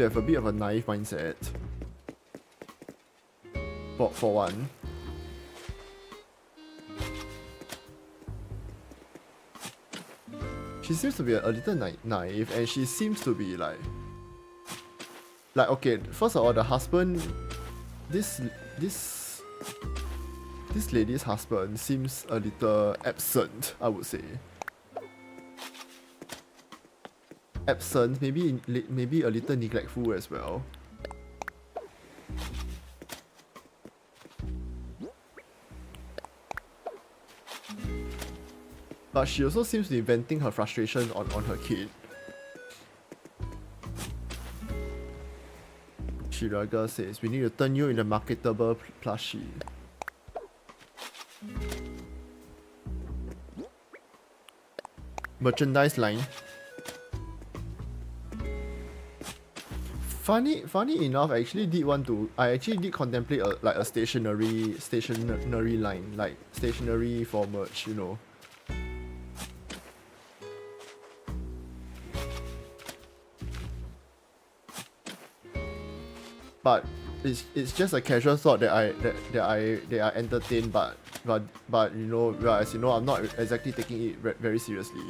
have a bit of a naive mindset. For one. She seems to be a little naive, and she seems to be like okay, first of all, the husband, this lady's husband seems a little absent, I would say. Absent, maybe a little neglectful as well. But she also seems to be venting her frustration on her kid. Shiraga says, we need to turn you into a marketable plushie. Merchandise line. Funny enough, I actually did contemplate a stationery line, like stationery for merch, you know. But it's just a casual thought that I entertain, but you know, as you know, I'm not exactly taking it very seriously.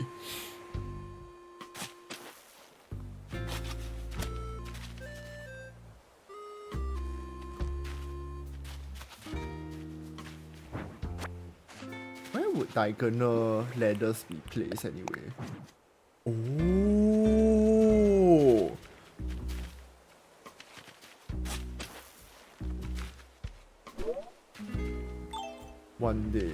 Where would diagonal ladders be placed anyway? Oh. One day.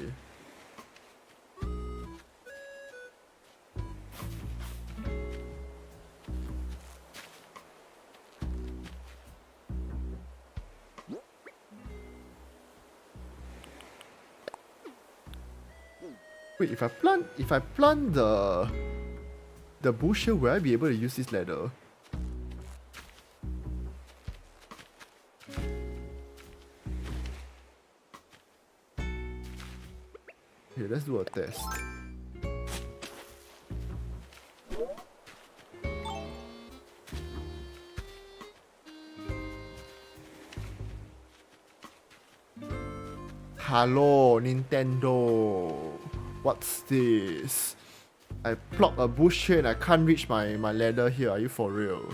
Wait, if I plant the bush here, will I be able to use this ladder? Okay, let's do a test. Hello, Nintendo. What's this? I plot a bush here and I can't reach my ladder here. Are you for real?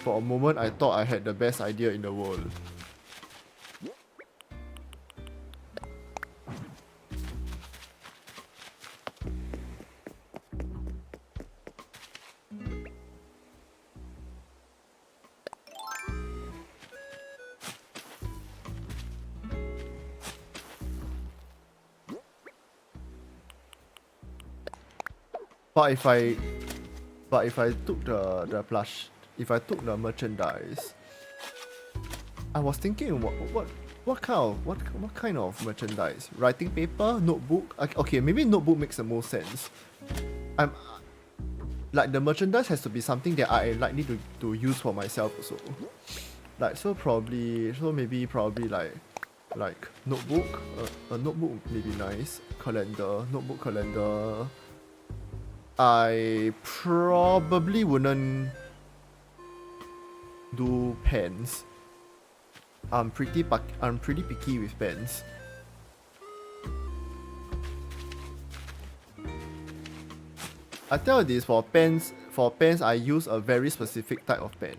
For a moment, I thought I had the best idea in the world. But if I took the plush, if I took the merchandise, I was thinking what kind of merchandise? Writing paper, notebook. Okay, maybe notebook makes the most sense. I'm like the merchandise has to be something that I am likely to use for myself also. Like maybe probably like notebook. A notebook may be nice. Calendar, notebook calendar. I probably wouldn't do pens. I'm pretty picky with pens. I tell you this, for pens I use a very specific type of pen.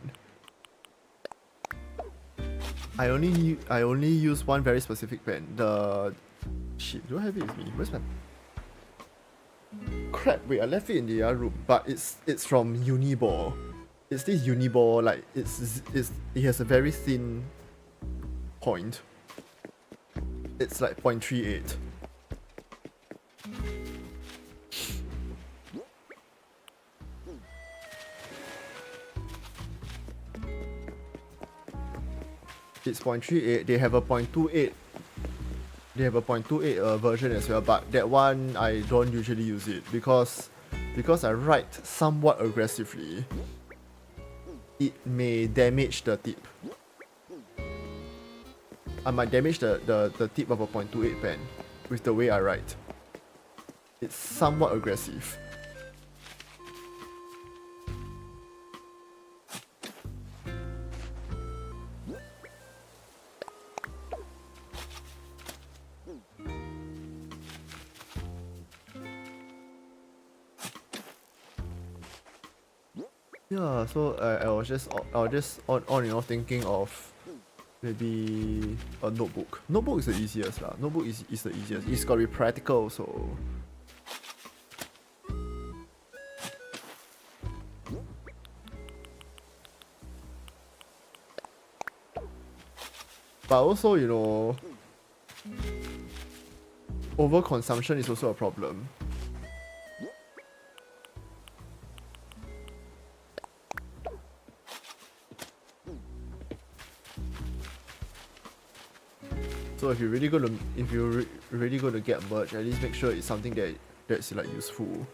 I only use one very specific pen. Shit, do I have it with me? Where's my crap? Wait, I left it in the other room, but it's from Uniball. It's this Uniball, like it has a very thin point. It's like 0.38. It's 0.38. They have a 0.28. They have a 0.28 version as well, but that one I don't usually use it because I write somewhat aggressively. It may damage the tip. I might damage the tip of a 0.28 pen with the way I write. It's somewhat aggressive. Yeah, so I was just on and off thinking of maybe a notebook. Notebook is the easiest lah. Notebook is the easiest. It's gotta be practical, so. But also, you know, overconsumption is also a problem. So if you're really gonna get merch, at least make sure it's something that's like useful.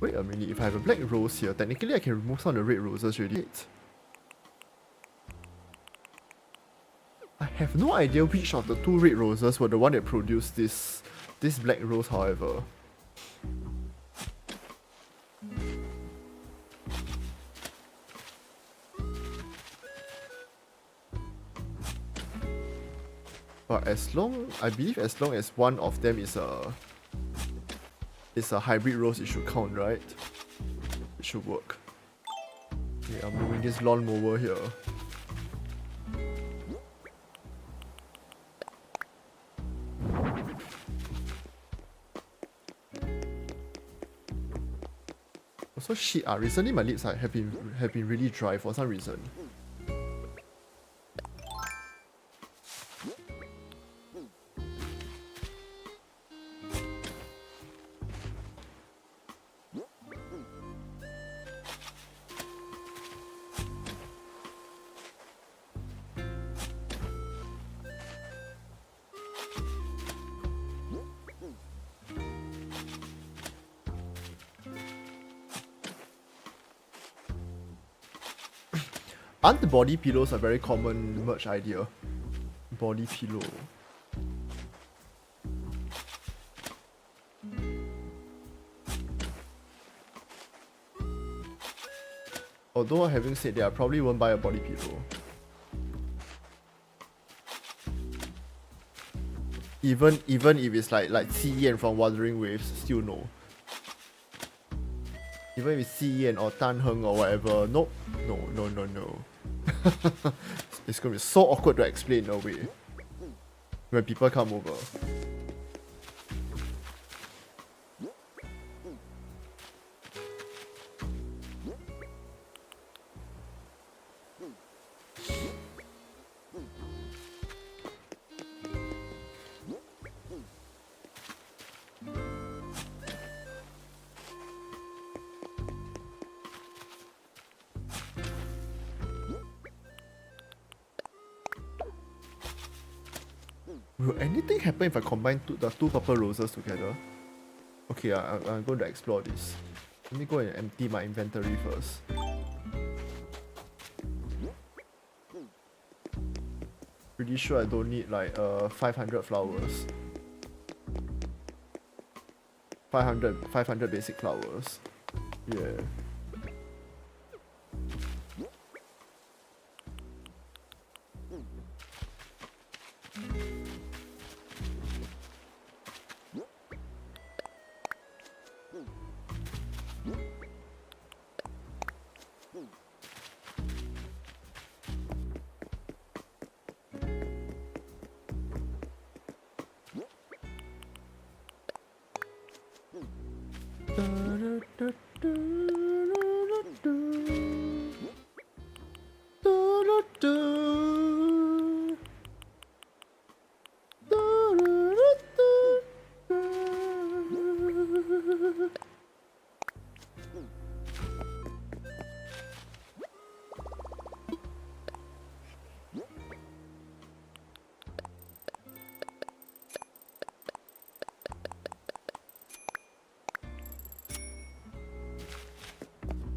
Wait a minute, if I have a black rose here, technically I can remove some of the red roses already. I have no idea which of the two red roses were the one that produced this black rose, however. But I believe as long as one of them is a hybrid rose, it should count, right? It should work. Okay, I'm moving this lawnmower here. Also shit, recently my lips have been really dry for some reason. Aren't the body pillows a very common merch idea? Body pillow. Although having said that, I probably won't buy a body pillow. Even if it's like Xiyan from Wuthering Waves, still no. Even if it's Xiyan or Tan Heng or whatever, nope. No. It's gonna be so awkward to explain away when people come over. Will anything happen if I combine the two purple roses together? Okay, I'm going to explore this. Let me go and empty my inventory first. Pretty sure I don't need like 500 flowers. 500 basic flowers. Yeah.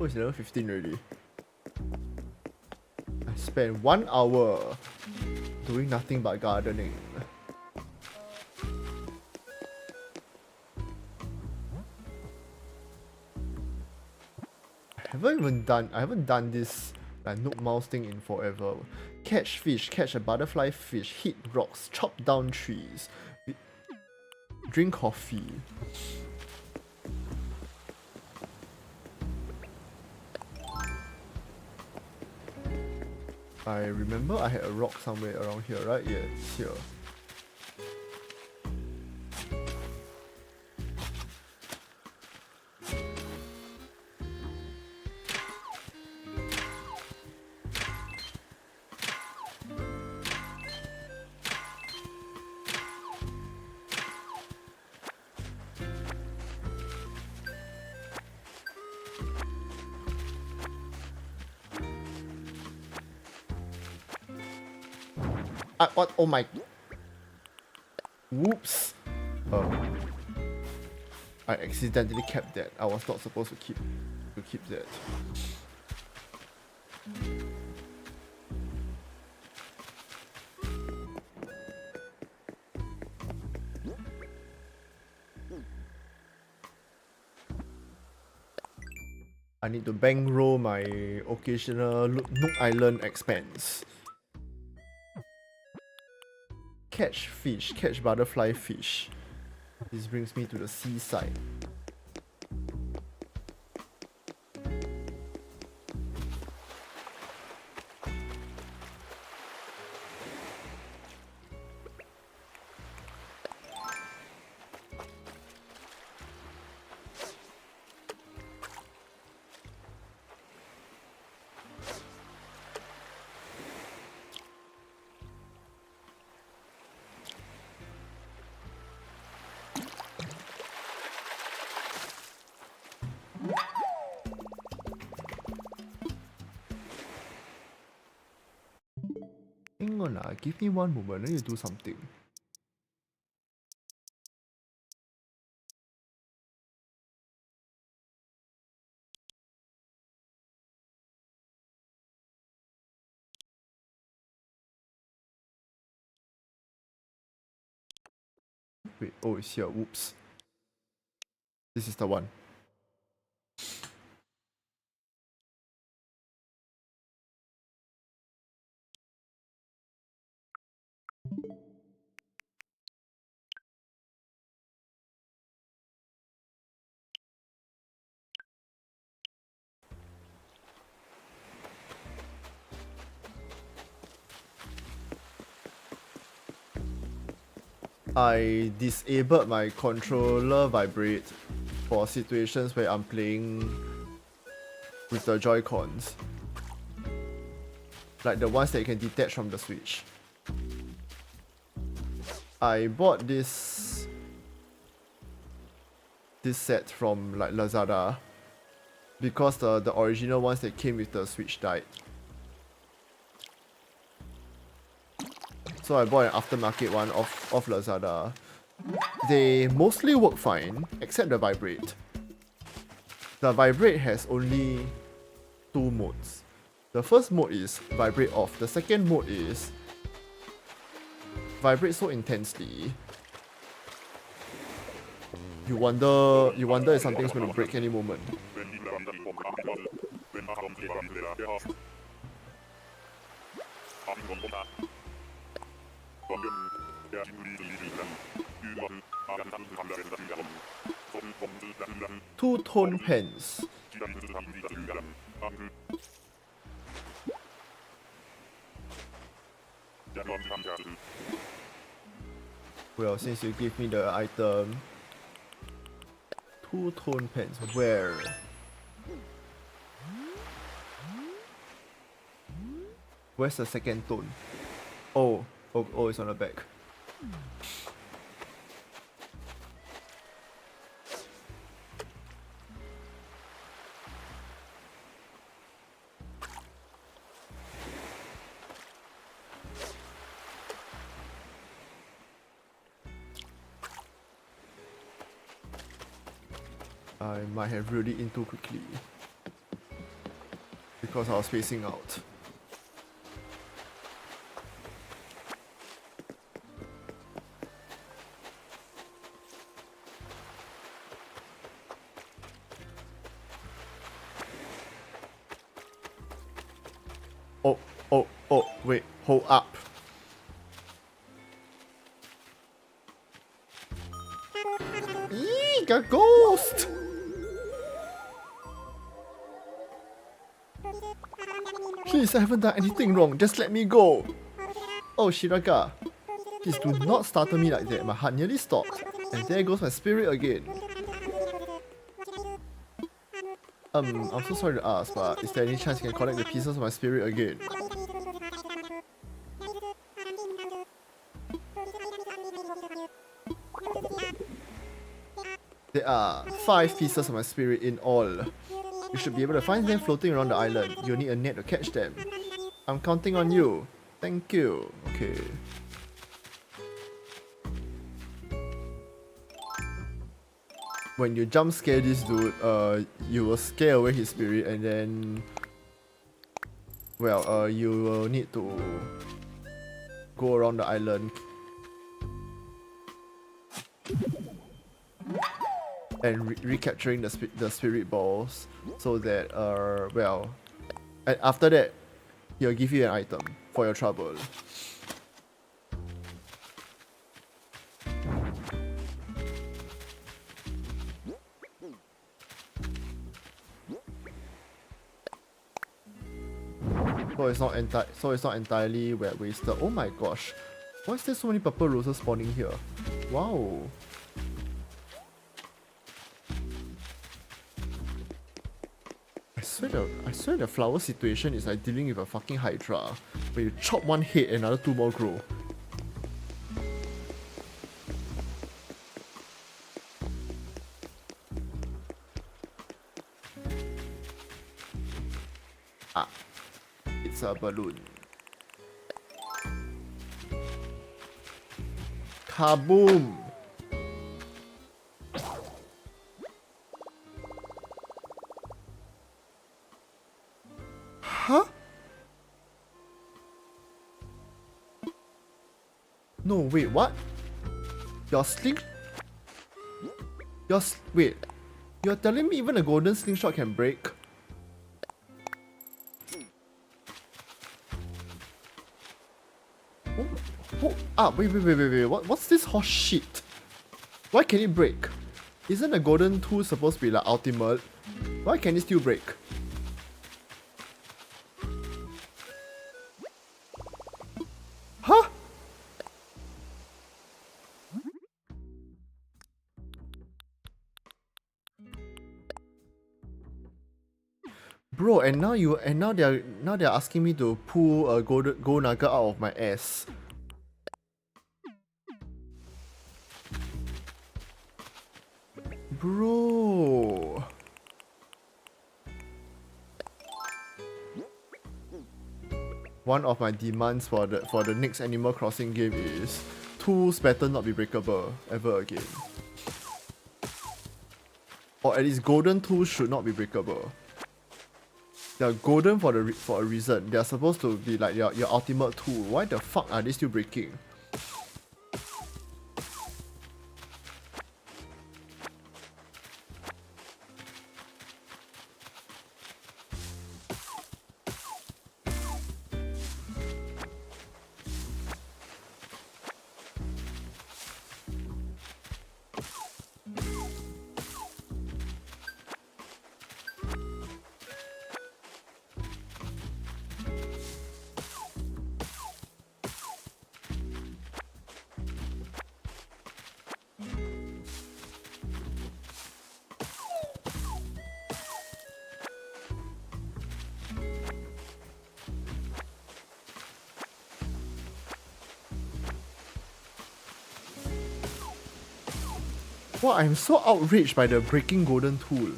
Oh, it's level 15 already. I spent 1 hour doing nothing but gardening. I haven't done this like Nook Mouse thing in forever. Catch fish, catch a butterfly fish, hit rocks, chop down trees, drink coffee. I remember I had a rock somewhere around here, right? Yeah, it's here. What? Oh my. Whoops. I accidentally kept that. I was not supposed to keep that. I need to bankroll my occasional Nook Island expense. Catch fish, catch butterfly fish. This brings me to the seaside. Hang on, give me one moment, I need to do something. Wait, oh, it's here, whoops. This is the one. I disabled my controller vibrate for situations where I'm playing with the Joy-Cons. Like the ones that you can detach from the Switch. I bought this set from like Lazada because the original ones that came with the Switch died. So I bought an aftermarket one off Lazada. They mostly work fine, except the vibrate. The vibrate has only 2 modes. The first mode is vibrate off. The second mode is vibrate so intensely. You wonder if something's gonna break any moment. Two-tone pens. Well, since you give me the item, two-tone pens. Where? Where's the second tone? Oh, it's on the back. I might have reeled it in too quickly because I was spacing out. Oh, wait, hold up. Eee, got ghost! Please, I haven't done anything wrong, just let me go. Oh, Shiraga. Please do not startle me like that, my heart nearly stopped. And there goes my spirit again. I'm so sorry to ask, but is there any chance you can collect the pieces of my spirit again? There are 5 pieces of my spirit in all. You should be able to find them floating around the island. You'll need a net to catch them. I'm counting on you. Thank you. Okay. When you jump scare this dude, you will scare away his spirit and then... Well, you will need to go around the island and recapturing the spirit balls so that, well, and after that, he'll give you an item for your trouble. So it's not entirely wasted. Oh my gosh, why is there so many purple roses spawning here? Wow. I swear the flower situation is like dealing with a fucking hydra. Where you chop one head, another 2 more grow. Ah, it's a balloon. Kaboom! Huh? No, wait, what? Wait. You're telling me even a golden slingshot can break? Wait. What's this horse shit? Why can it break? Isn't a golden tool supposed to be like ultimate? Why can it still break? Huh? Bro, and now they're asking me to pull a gold nugget out of my ass. Bro. one of my demands for the next Animal Crossing game is tools better not be breakable ever again. Or at least golden tools should not be breakable. They are golden for a reason. They are supposed to be like your ultimate tool. Why the fuck are they still breaking? Wow, I'm so outraged by the breaking golden tool.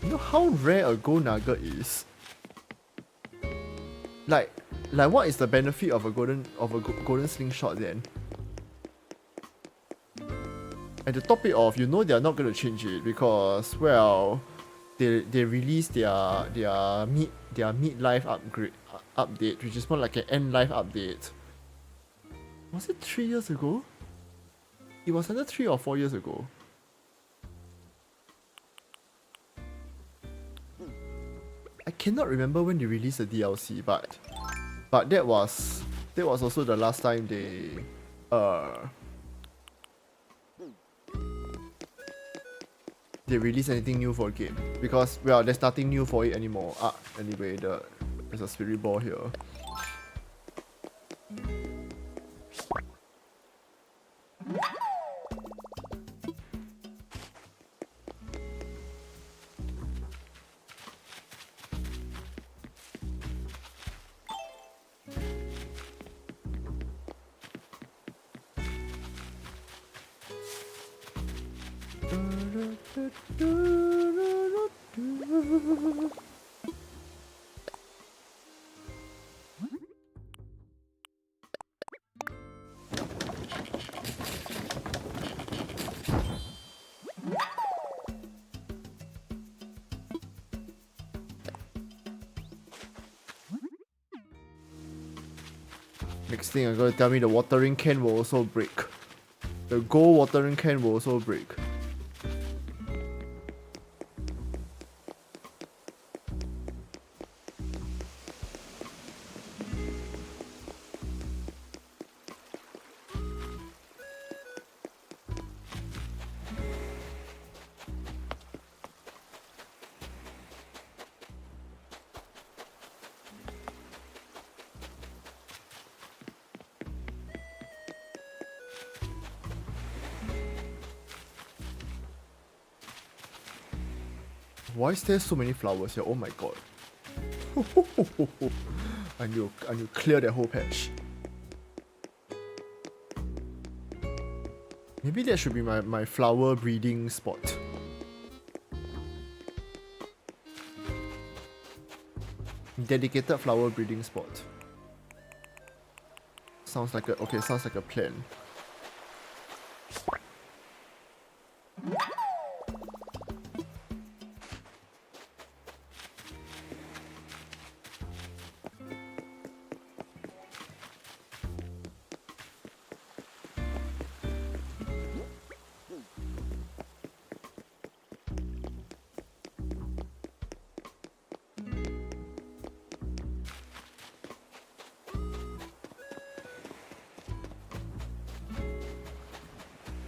You know how rare a gold nugget is? Like what is the benefit of a golden slingshot then? And to top it off, you know they're not gonna change it because, well, they released their mid-life update, which is more like an end-life update. Was it 3 years ago? It was either 3 or 4 years ago. I cannot remember when they released the DLC, but that was also the last time they released anything new for a game, because, well, there's nothing new for it anymore. Anyway, there's a spirit ball here. Next thing, I'm gonna tell me the watering can will also break. The gold watering can will also break. Why is there so many flowers here? Oh my god. I need to clear that whole patch. Maybe that should be my flower breeding spot. Dedicated flower breeding spot. Sounds like a plan.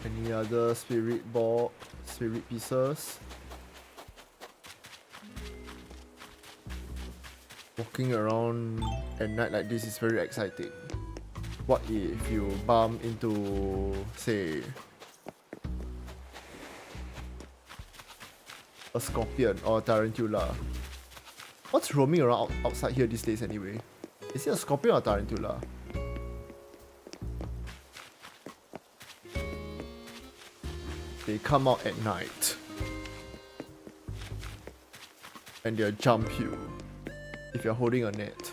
Any other spirit pieces? Walking around at night like this is very exciting. What if you bump into, say, a scorpion or a tarantula? What's roaming around outside here these days anyway? Is it a scorpion or a tarantula? They come out at night and they'll jump you. if you're holding a net.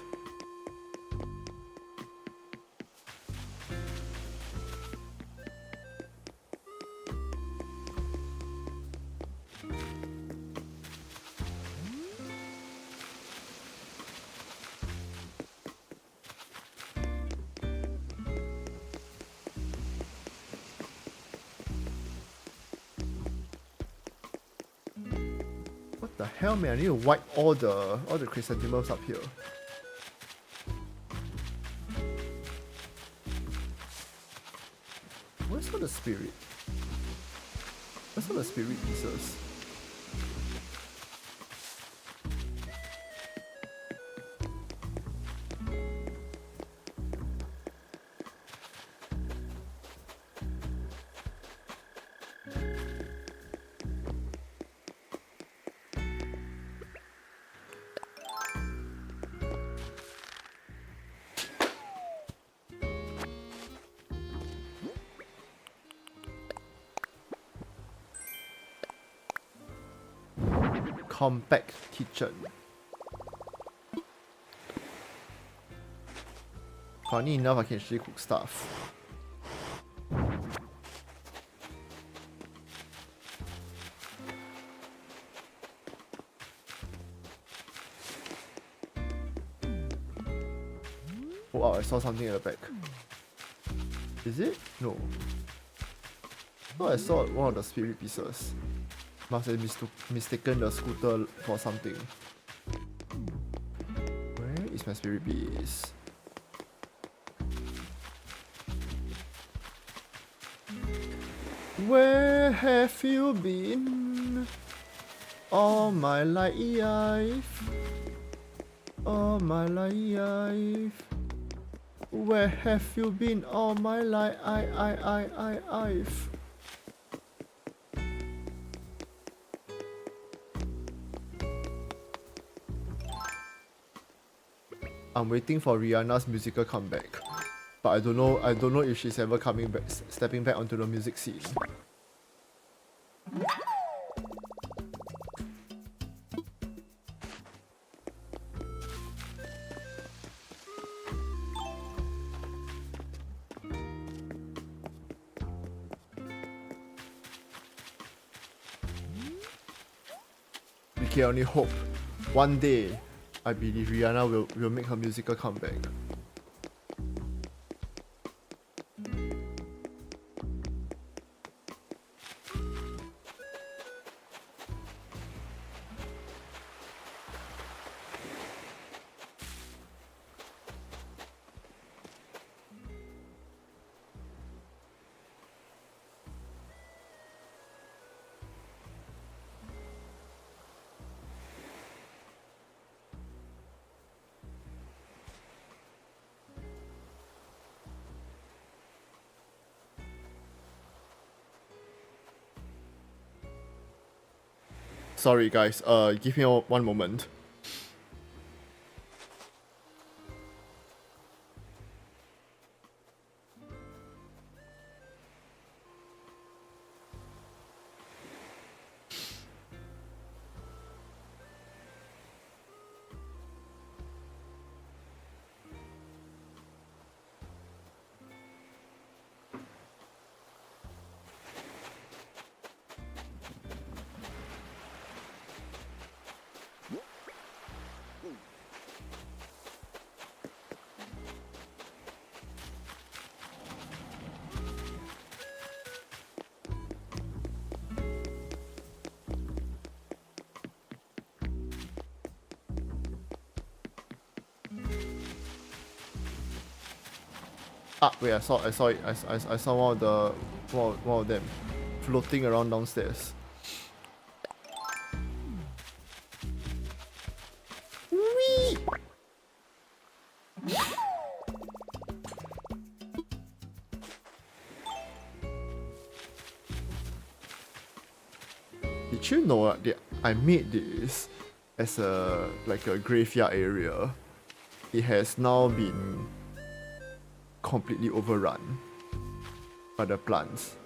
What the hell, man? I need to wipe all the chrysanthemums up here. Where's all the spirit? Where's all the spirit pieces? Compact kitchen. Funny enough, I can actually cook stuff. Oh wow, I saw something at the back. Is it? No. Oh, I saw one of the spirit pieces. Must have mistaken the scooter for something. Where is my spirit piece? Where have you been all my life? All my life. Where have you been all my life? I'm waiting for Rihanna's musical comeback, but I don't know if she's ever coming back, stepping back onto the music scene. We can only hope one day I believe Rihanna will make her musical comeback. Sorry guys, give me one moment. Ah, wait, I saw it. I saw one of them floating around downstairs. Whee! Did you know that I made this as a graveyard area? It has now been completely overrun by the plants.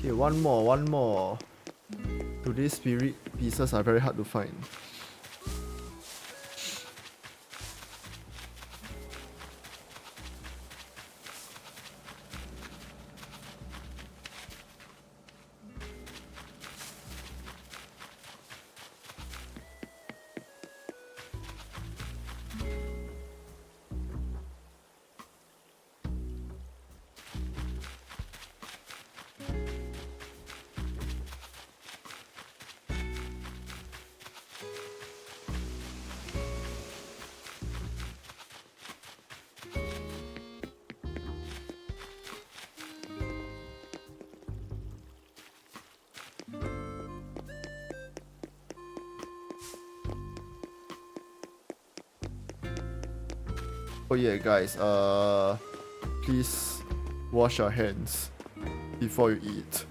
Okay, one more. Today's spirit pieces are very hard to find. Oh yeah, guys, please wash your hands before you eat.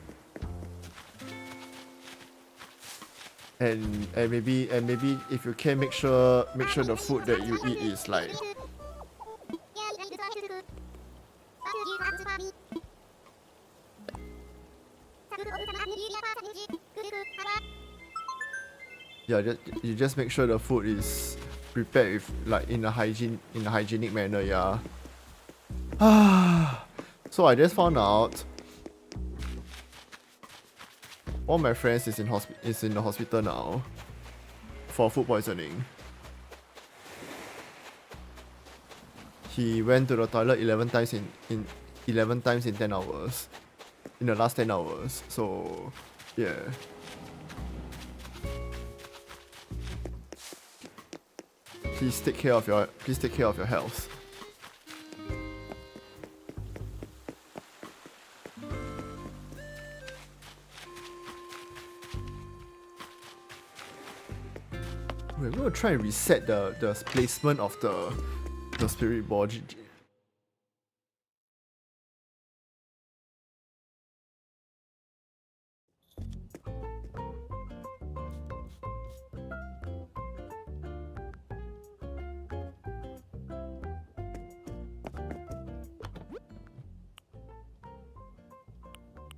And maybe if you can make sure the food that you eat is like you just make sure the food is prepared with like in a hygienic manner, yeah. So I just found out one of my friends is in the hospital now for food poisoning. He went to the toilet 11 times in 10 hours. In the last 10 hours. So yeah. Please take care of your health. We're gonna try and reset the placement of the spirit ball.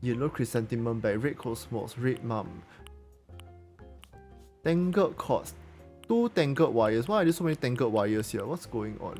Yellow chrysanthemum bag, red cosmos, red mum. Tangled cords. 2 tangled wires. Why are there so many tangled wires here? What's going on?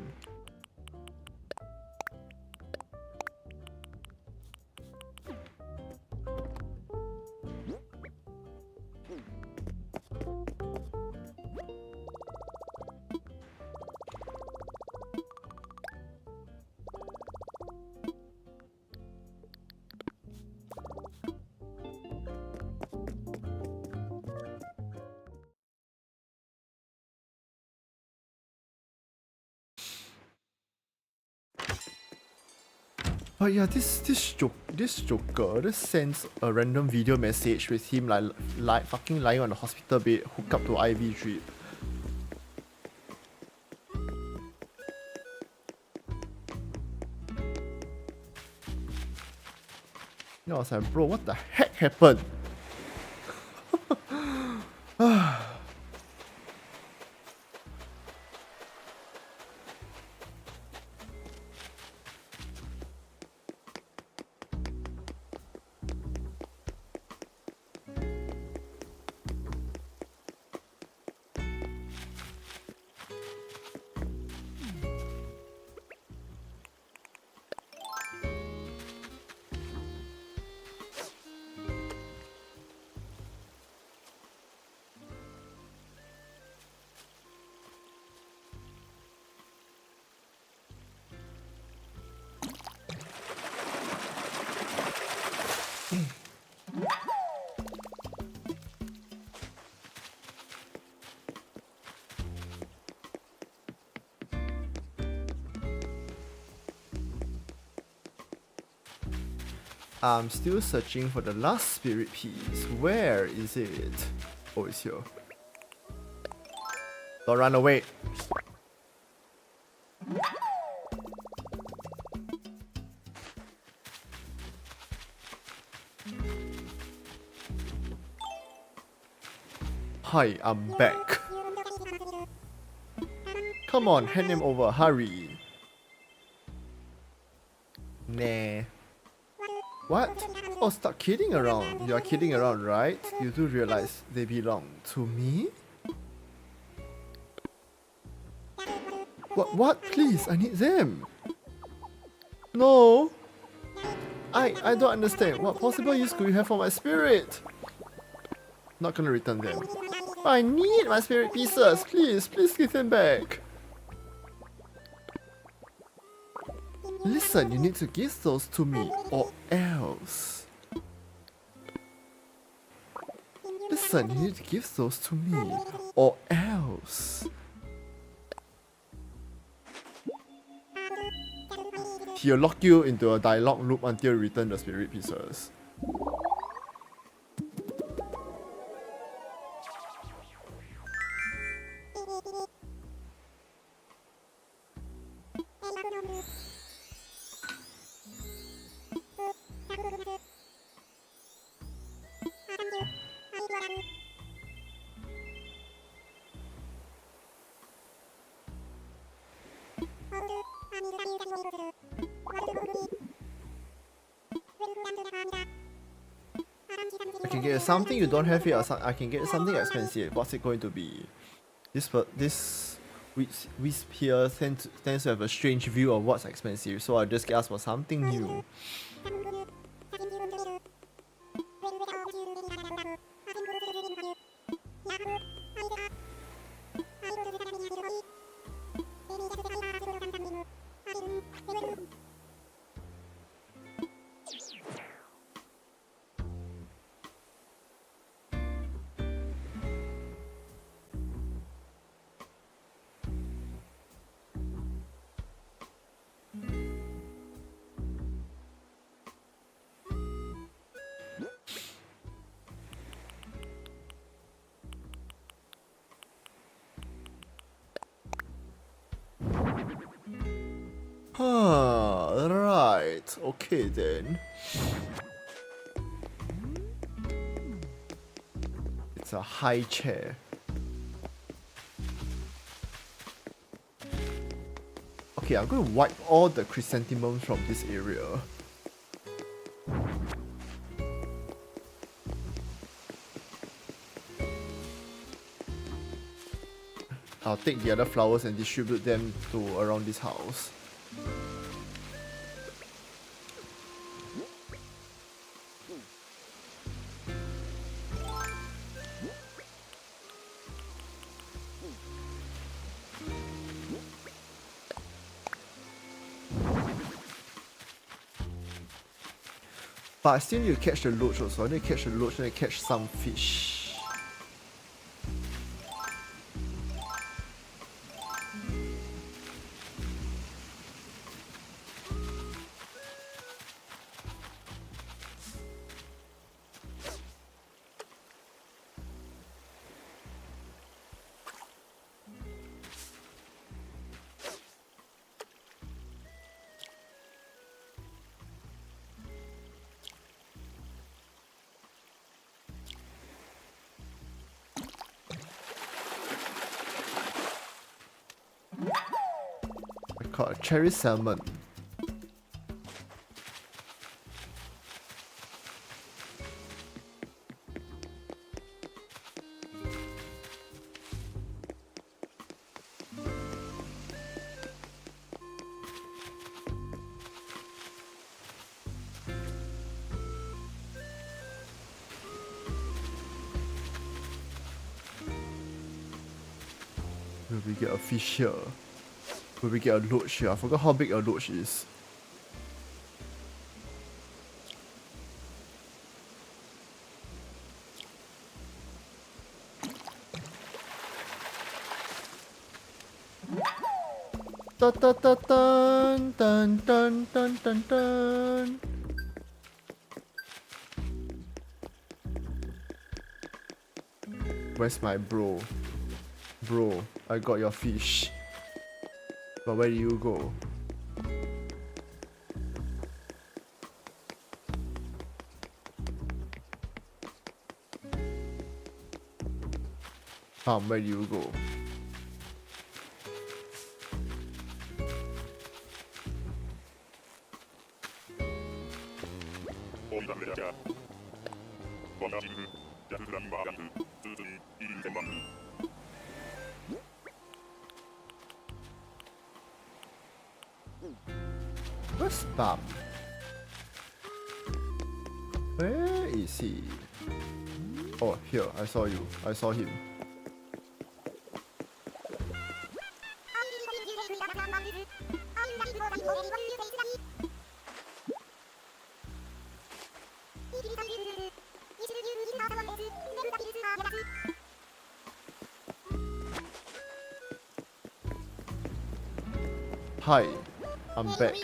But yeah, this joker just sends a random video message with him like fucking lying on the hospital bed, hooked up to IV drip. I was like, bro, what the heck happened? I'm still searching for the last spirit piece. Where is it? Oh, it's here. Don't run away. Hi, I'm back. Come on, hand him over, hurry. Nah. What? Oh, stop kidding around. You are kidding around, right? You do realize they belong to me? What? Please, I need them. No. I don't understand. What possible use could you have for my spirit? Not gonna return them. I need my spirit pieces. Please give them back. Listen, you need to give those to me, or else. Listen, you need to give those to me, or else. He'll lock you into a dialogue loop until you return the spirit pieces. I can get something you don't have here, or I can get something expensive. What's it going to be? This wisp here tends to have a strange view of what's expensive, so I'll just ask for something new. Right. Okay then. It's a high chair. Okay, I'm going to wipe all the chrysanthemums from this area. I'll take the other flowers and distribute them to around this house. But I still need to catch the loach also. I need to catch the loach and catch some fish. Called a cherry salmon. Will we get a fish here? Will we get a loach here? I forgot how big a loach is. Dun dun dun dun dun dun dun dun dun. Where's my bro? Bro, I got your fish. But where do you go? Where do you go? Where's Bam? Where is he? Oh, here, I saw you. I saw him. Hi, I'm back.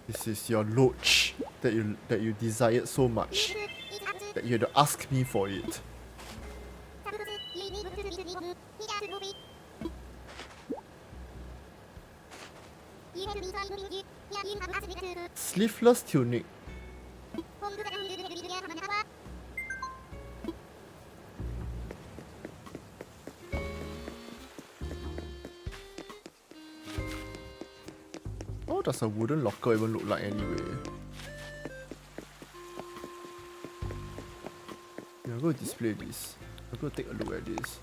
This is your loach that you desired so much that you had to ask me for it. Sleeveless tunic. What does a wooden locker even look like anyway? Yeah, I'm going to display this. I'm going to take a look at this.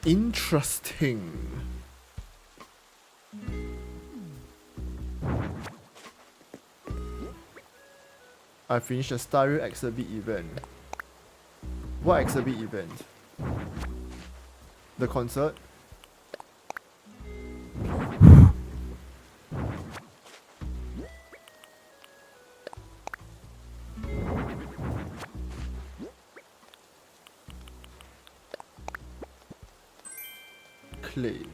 Interesting. I finished the Starry exhibit event. What exhibit event? The concert? Clay.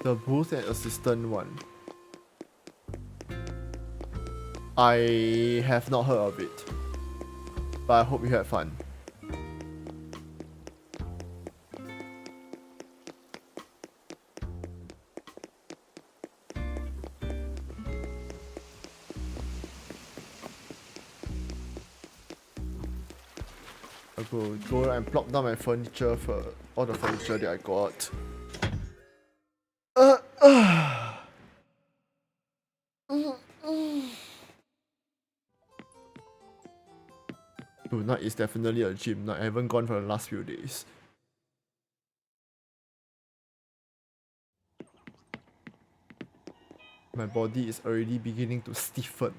The booth and assistant one. I have not heard of it, but I hope you had fun. I'll go and plop down my furniture for all the furniture that I got. Tonight is definitely a gym night. I haven't gone for the last few days. My body is already beginning to stiffen.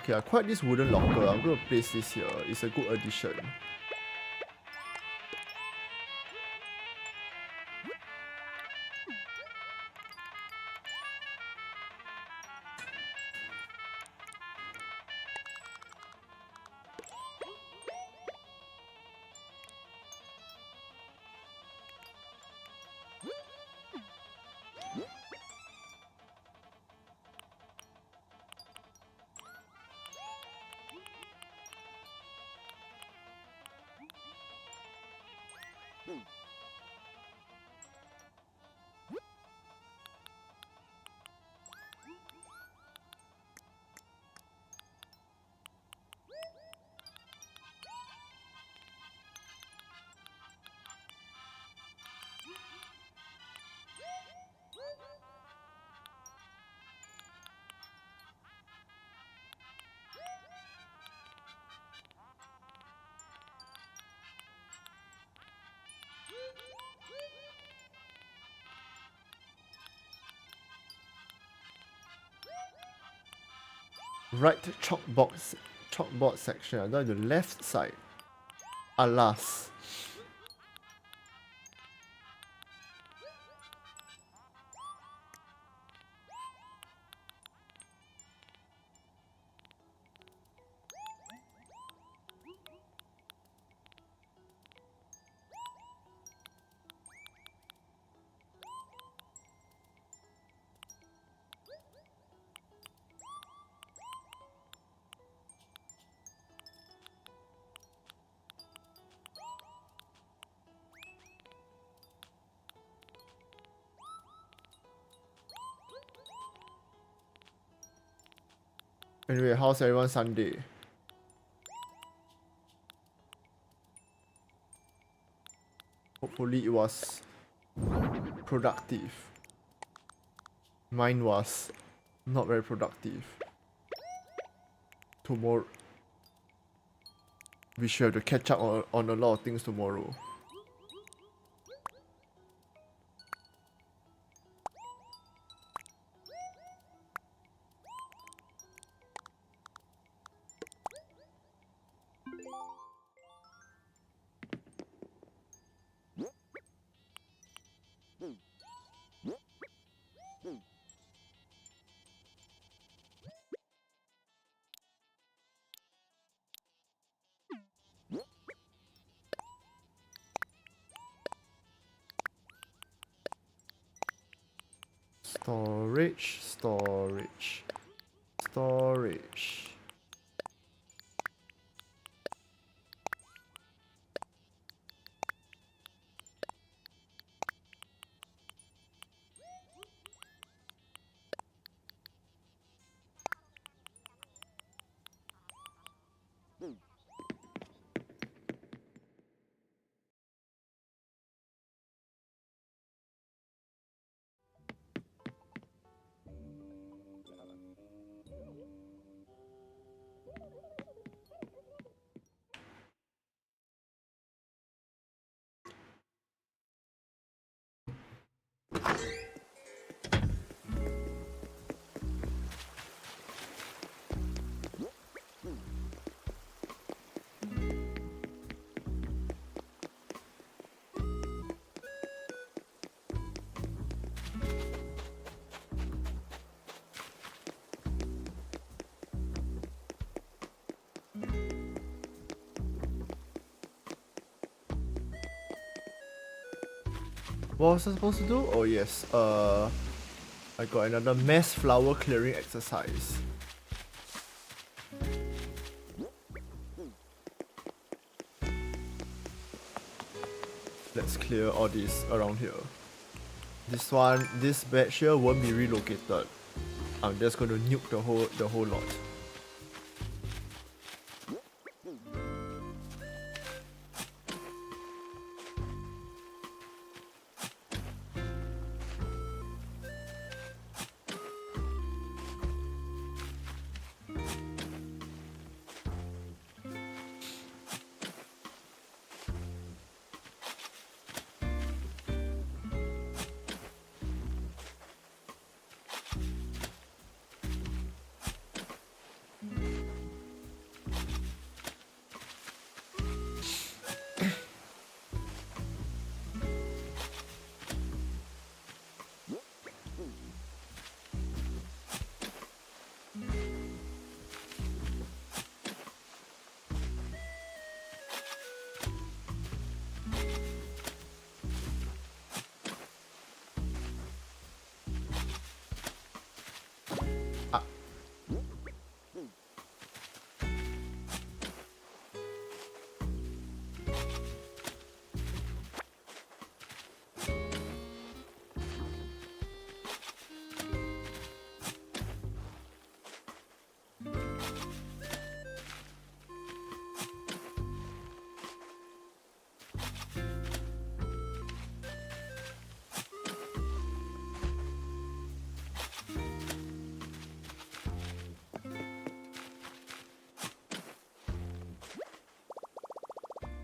Okay, I quite this wooden locker. I'm gonna place this here. It's a good addition. Right chalkboard section. I don't have the left side. Alas. Anyway, how's everyone Sunday? Hopefully it was productive. Mine was not very productive. Tomorrow we should have to catch up on a lot of things tomorrow. Storage, storage, storage. What was I supposed to do? Oh yes, I got another mass flower clearing exercise. Let's clear all this around here. This batch here won't be relocated. I'm just going to nuke the whole lot.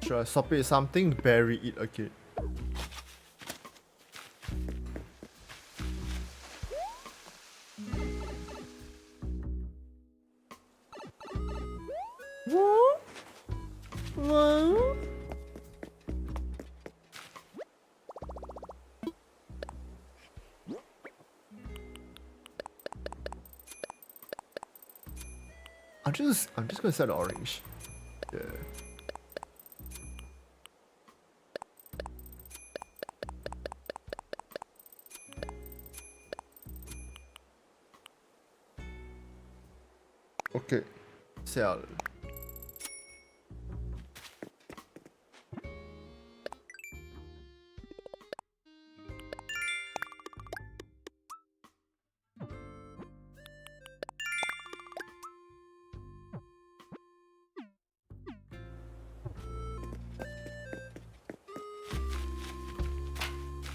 Should I swap it with something? Bury it again. Woo! Woo! I'm just gonna set the orange. Yeah. Okay. Sell.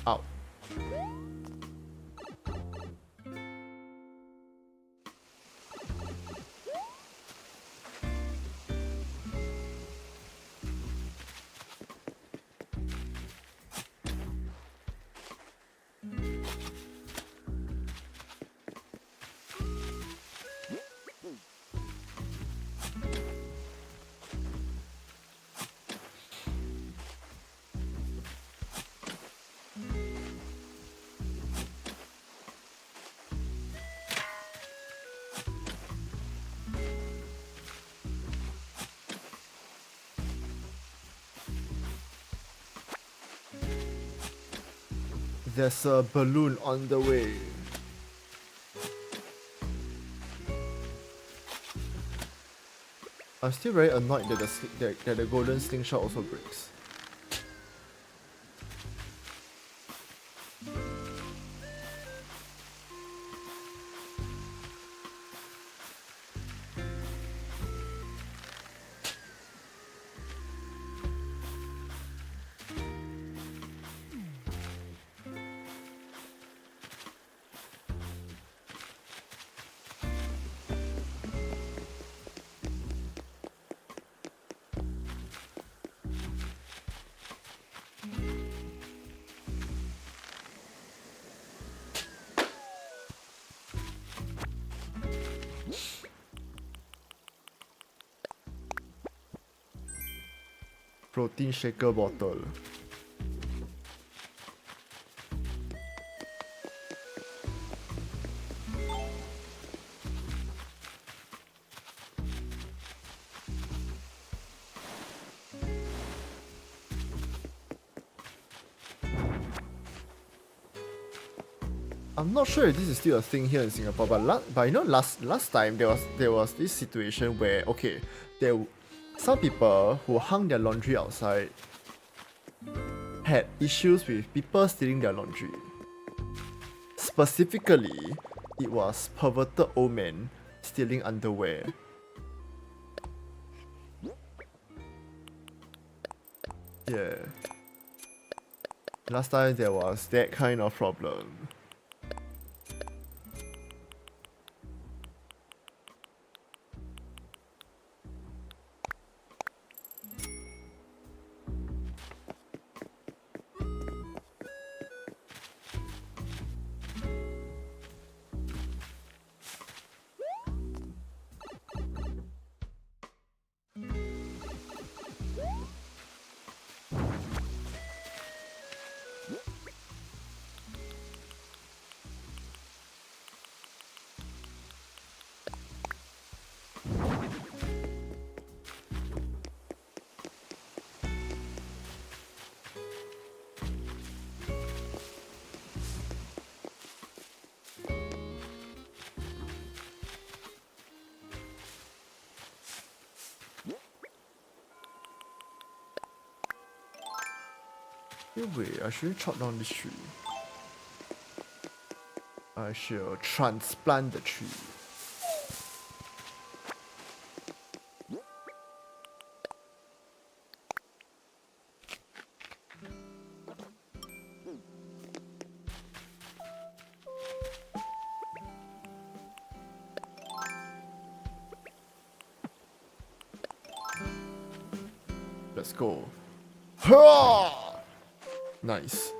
Out. There's a balloon on the way. I'm still very annoyed that the golden slingshot also breaks. Protein shaker bottle. I'm not sure if this is still a thing here in Singapore, but you know last time there was this situation where okay, some people who hung their laundry outside had issues with people stealing their laundry. Specifically, it was perverted old men stealing underwear. Yeah. Last time there was that kind of problem. Wait, I shouldn't chop down this tree. I shall transplant the tree. Let's go. Ha! Nice.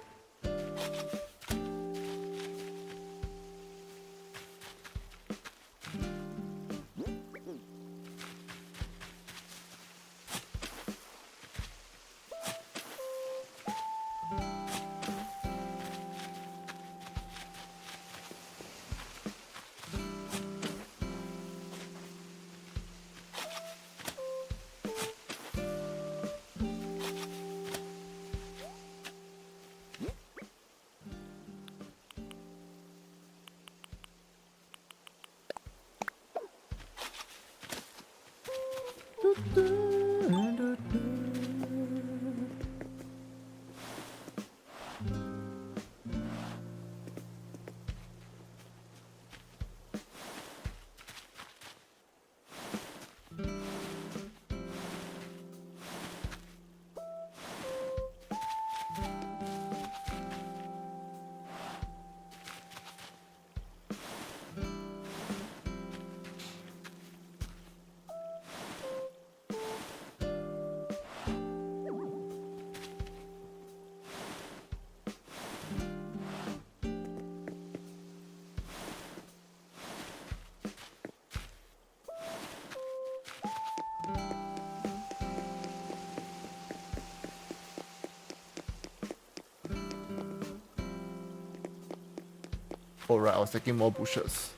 Oh right, I was taking more bushes.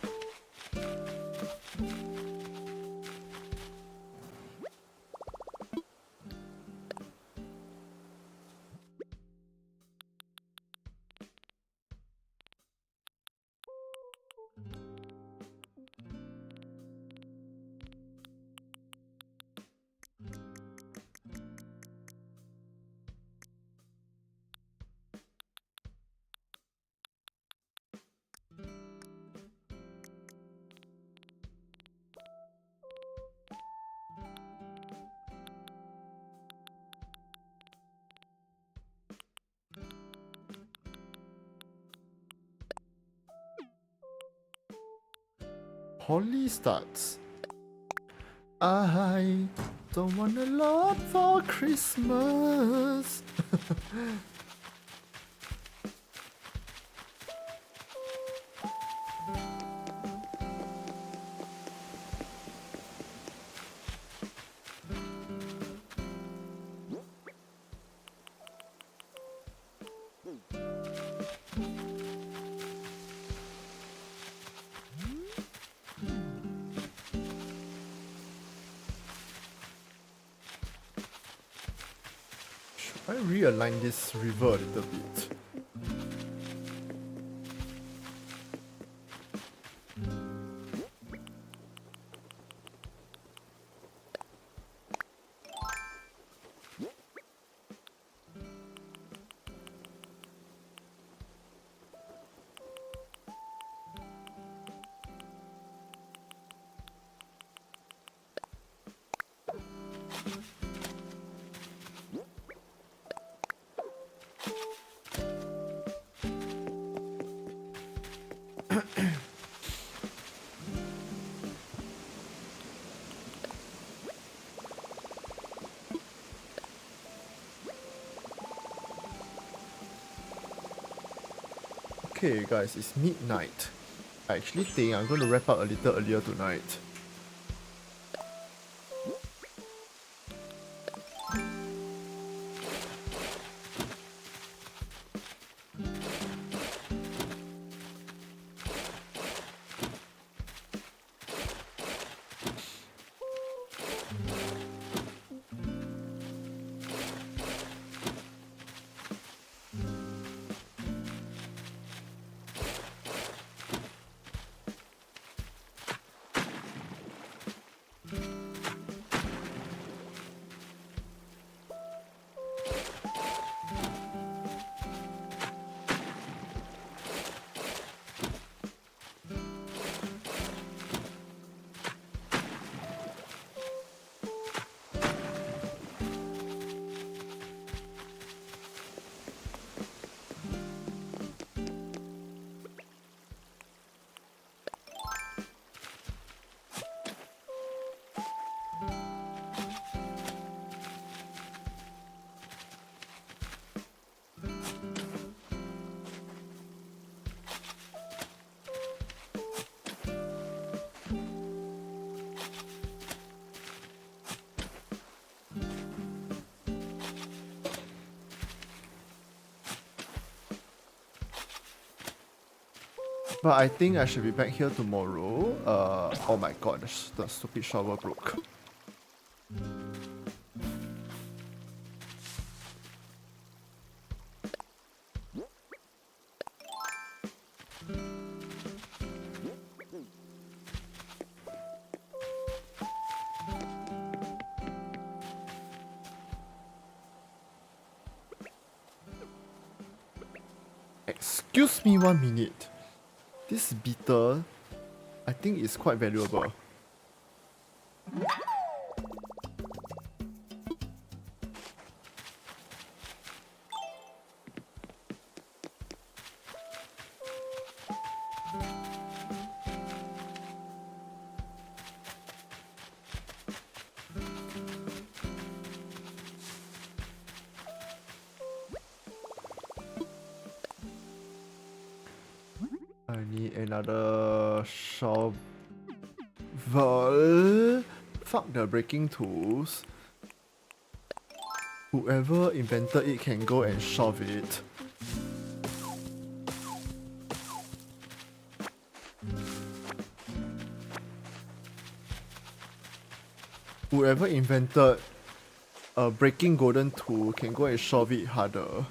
Holly starts. I don't want a lot for Christmas. Should I realign this river a little bit? Okay guys, it's midnight. I actually think I'm going to wrap up a little earlier tonight. But I think I should be back here tomorrow. Oh my god, the stupid shower broke. Excuse me 1 minute. This beetle, I think is quite valuable. I need another shovel. Fuck the breaking tools. Whoever invented it can go and shove it. whoever invented a breaking golden tool can go and solve it harder.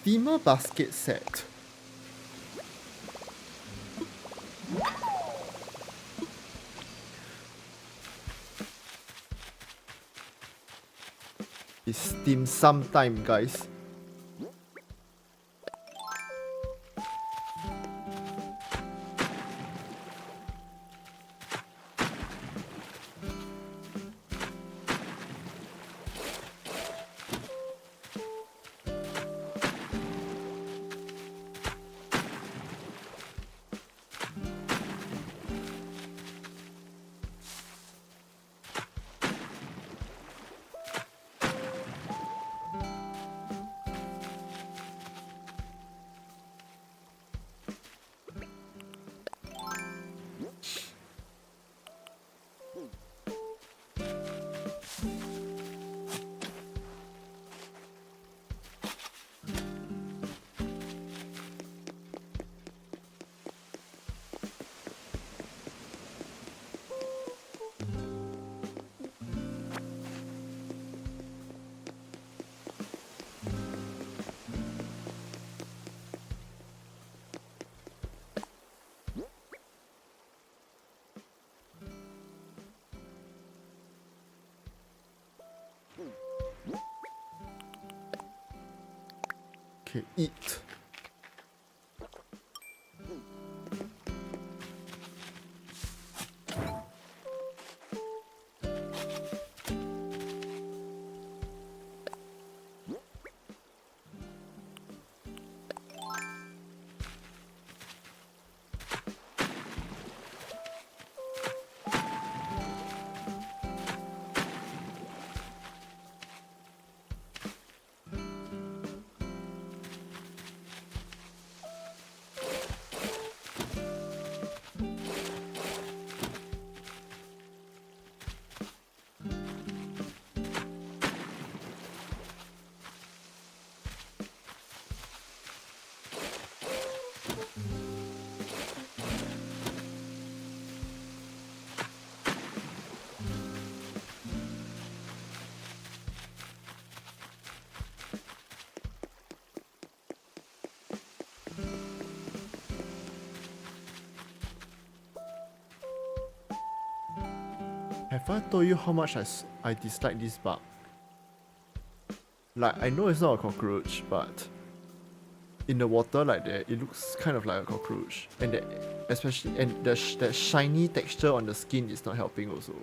Steamer basket set. It's dim sum time, guys. Okay, eat. Have I told you how much I dislike this bug? Like, I know it's not a cockroach, but in the water like that, it looks kind of like a cockroach. And that, especially, and that shiny texture on the skin is not helping also.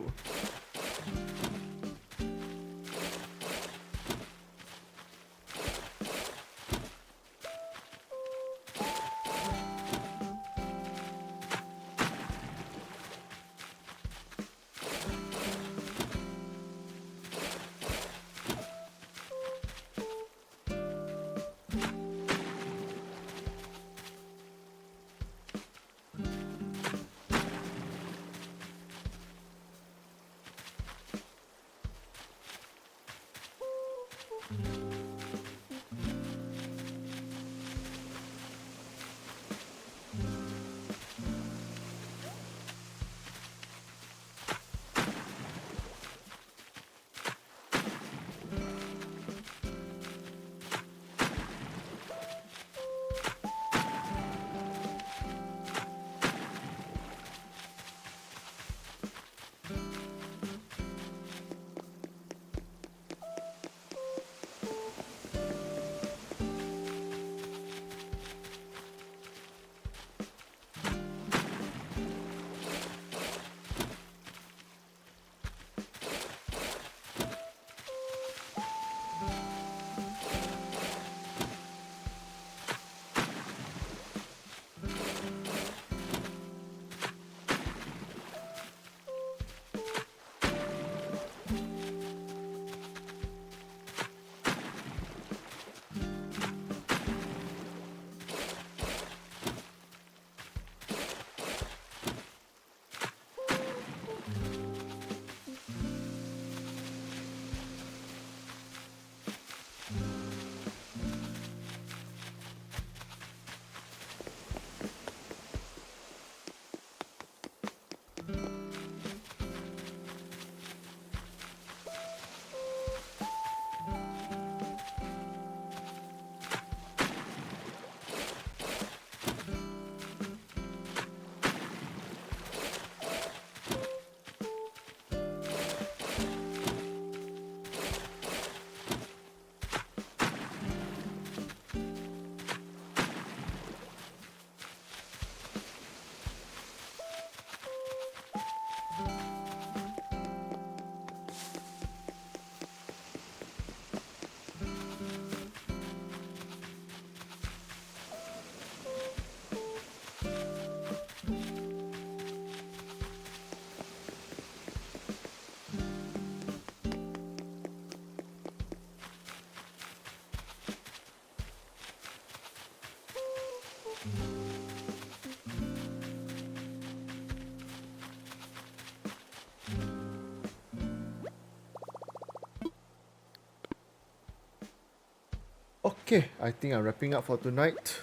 Okay, I think I'm wrapping up for tonight.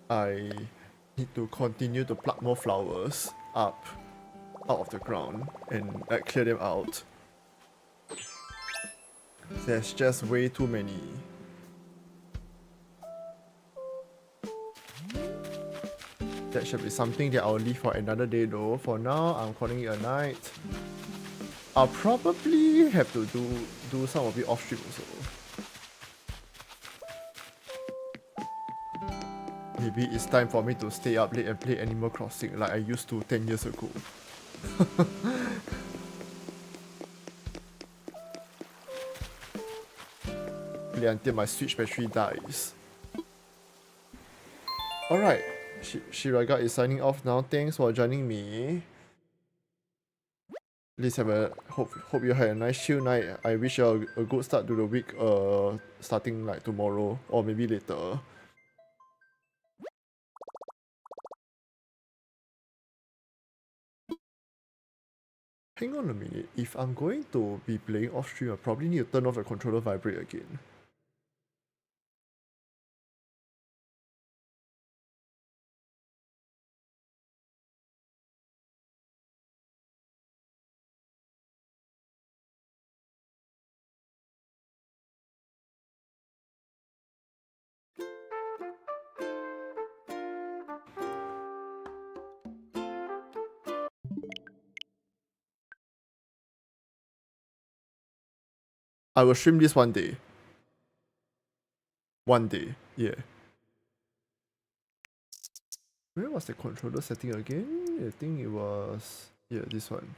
I need to continue to pluck more flowers up out of the ground and like clear them out. There's just way too many. That should be something that I'll leave for another day though. For now, I'm calling it a night. I'll probably have to do some of it off stream also. Maybe it's time for me to stay up late and play Animal Crossing like I used to 10 years ago. Play until my Switch battery dies. Alright, Shiraga is signing off now. Thanks for joining me. Please have a hope you had a nice chill night. I wish you a good start to the week starting like tomorrow or maybe later. Hang on a minute, if I'm going to be playing off stream, I probably need to turn off the controller vibrate again. I will stream this one day. One day, yeah. Where was the controller setting again? I think it was... yeah, this one.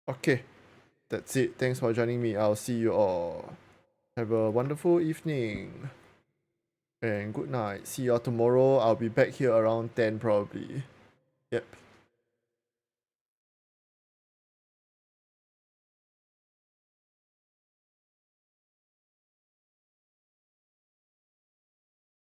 Okay, that's it. Thanks for joining me. I'll see you all. Have a wonderful evening. And good night. See you all tomorrow. I'll be back here around 10 probably. Yep.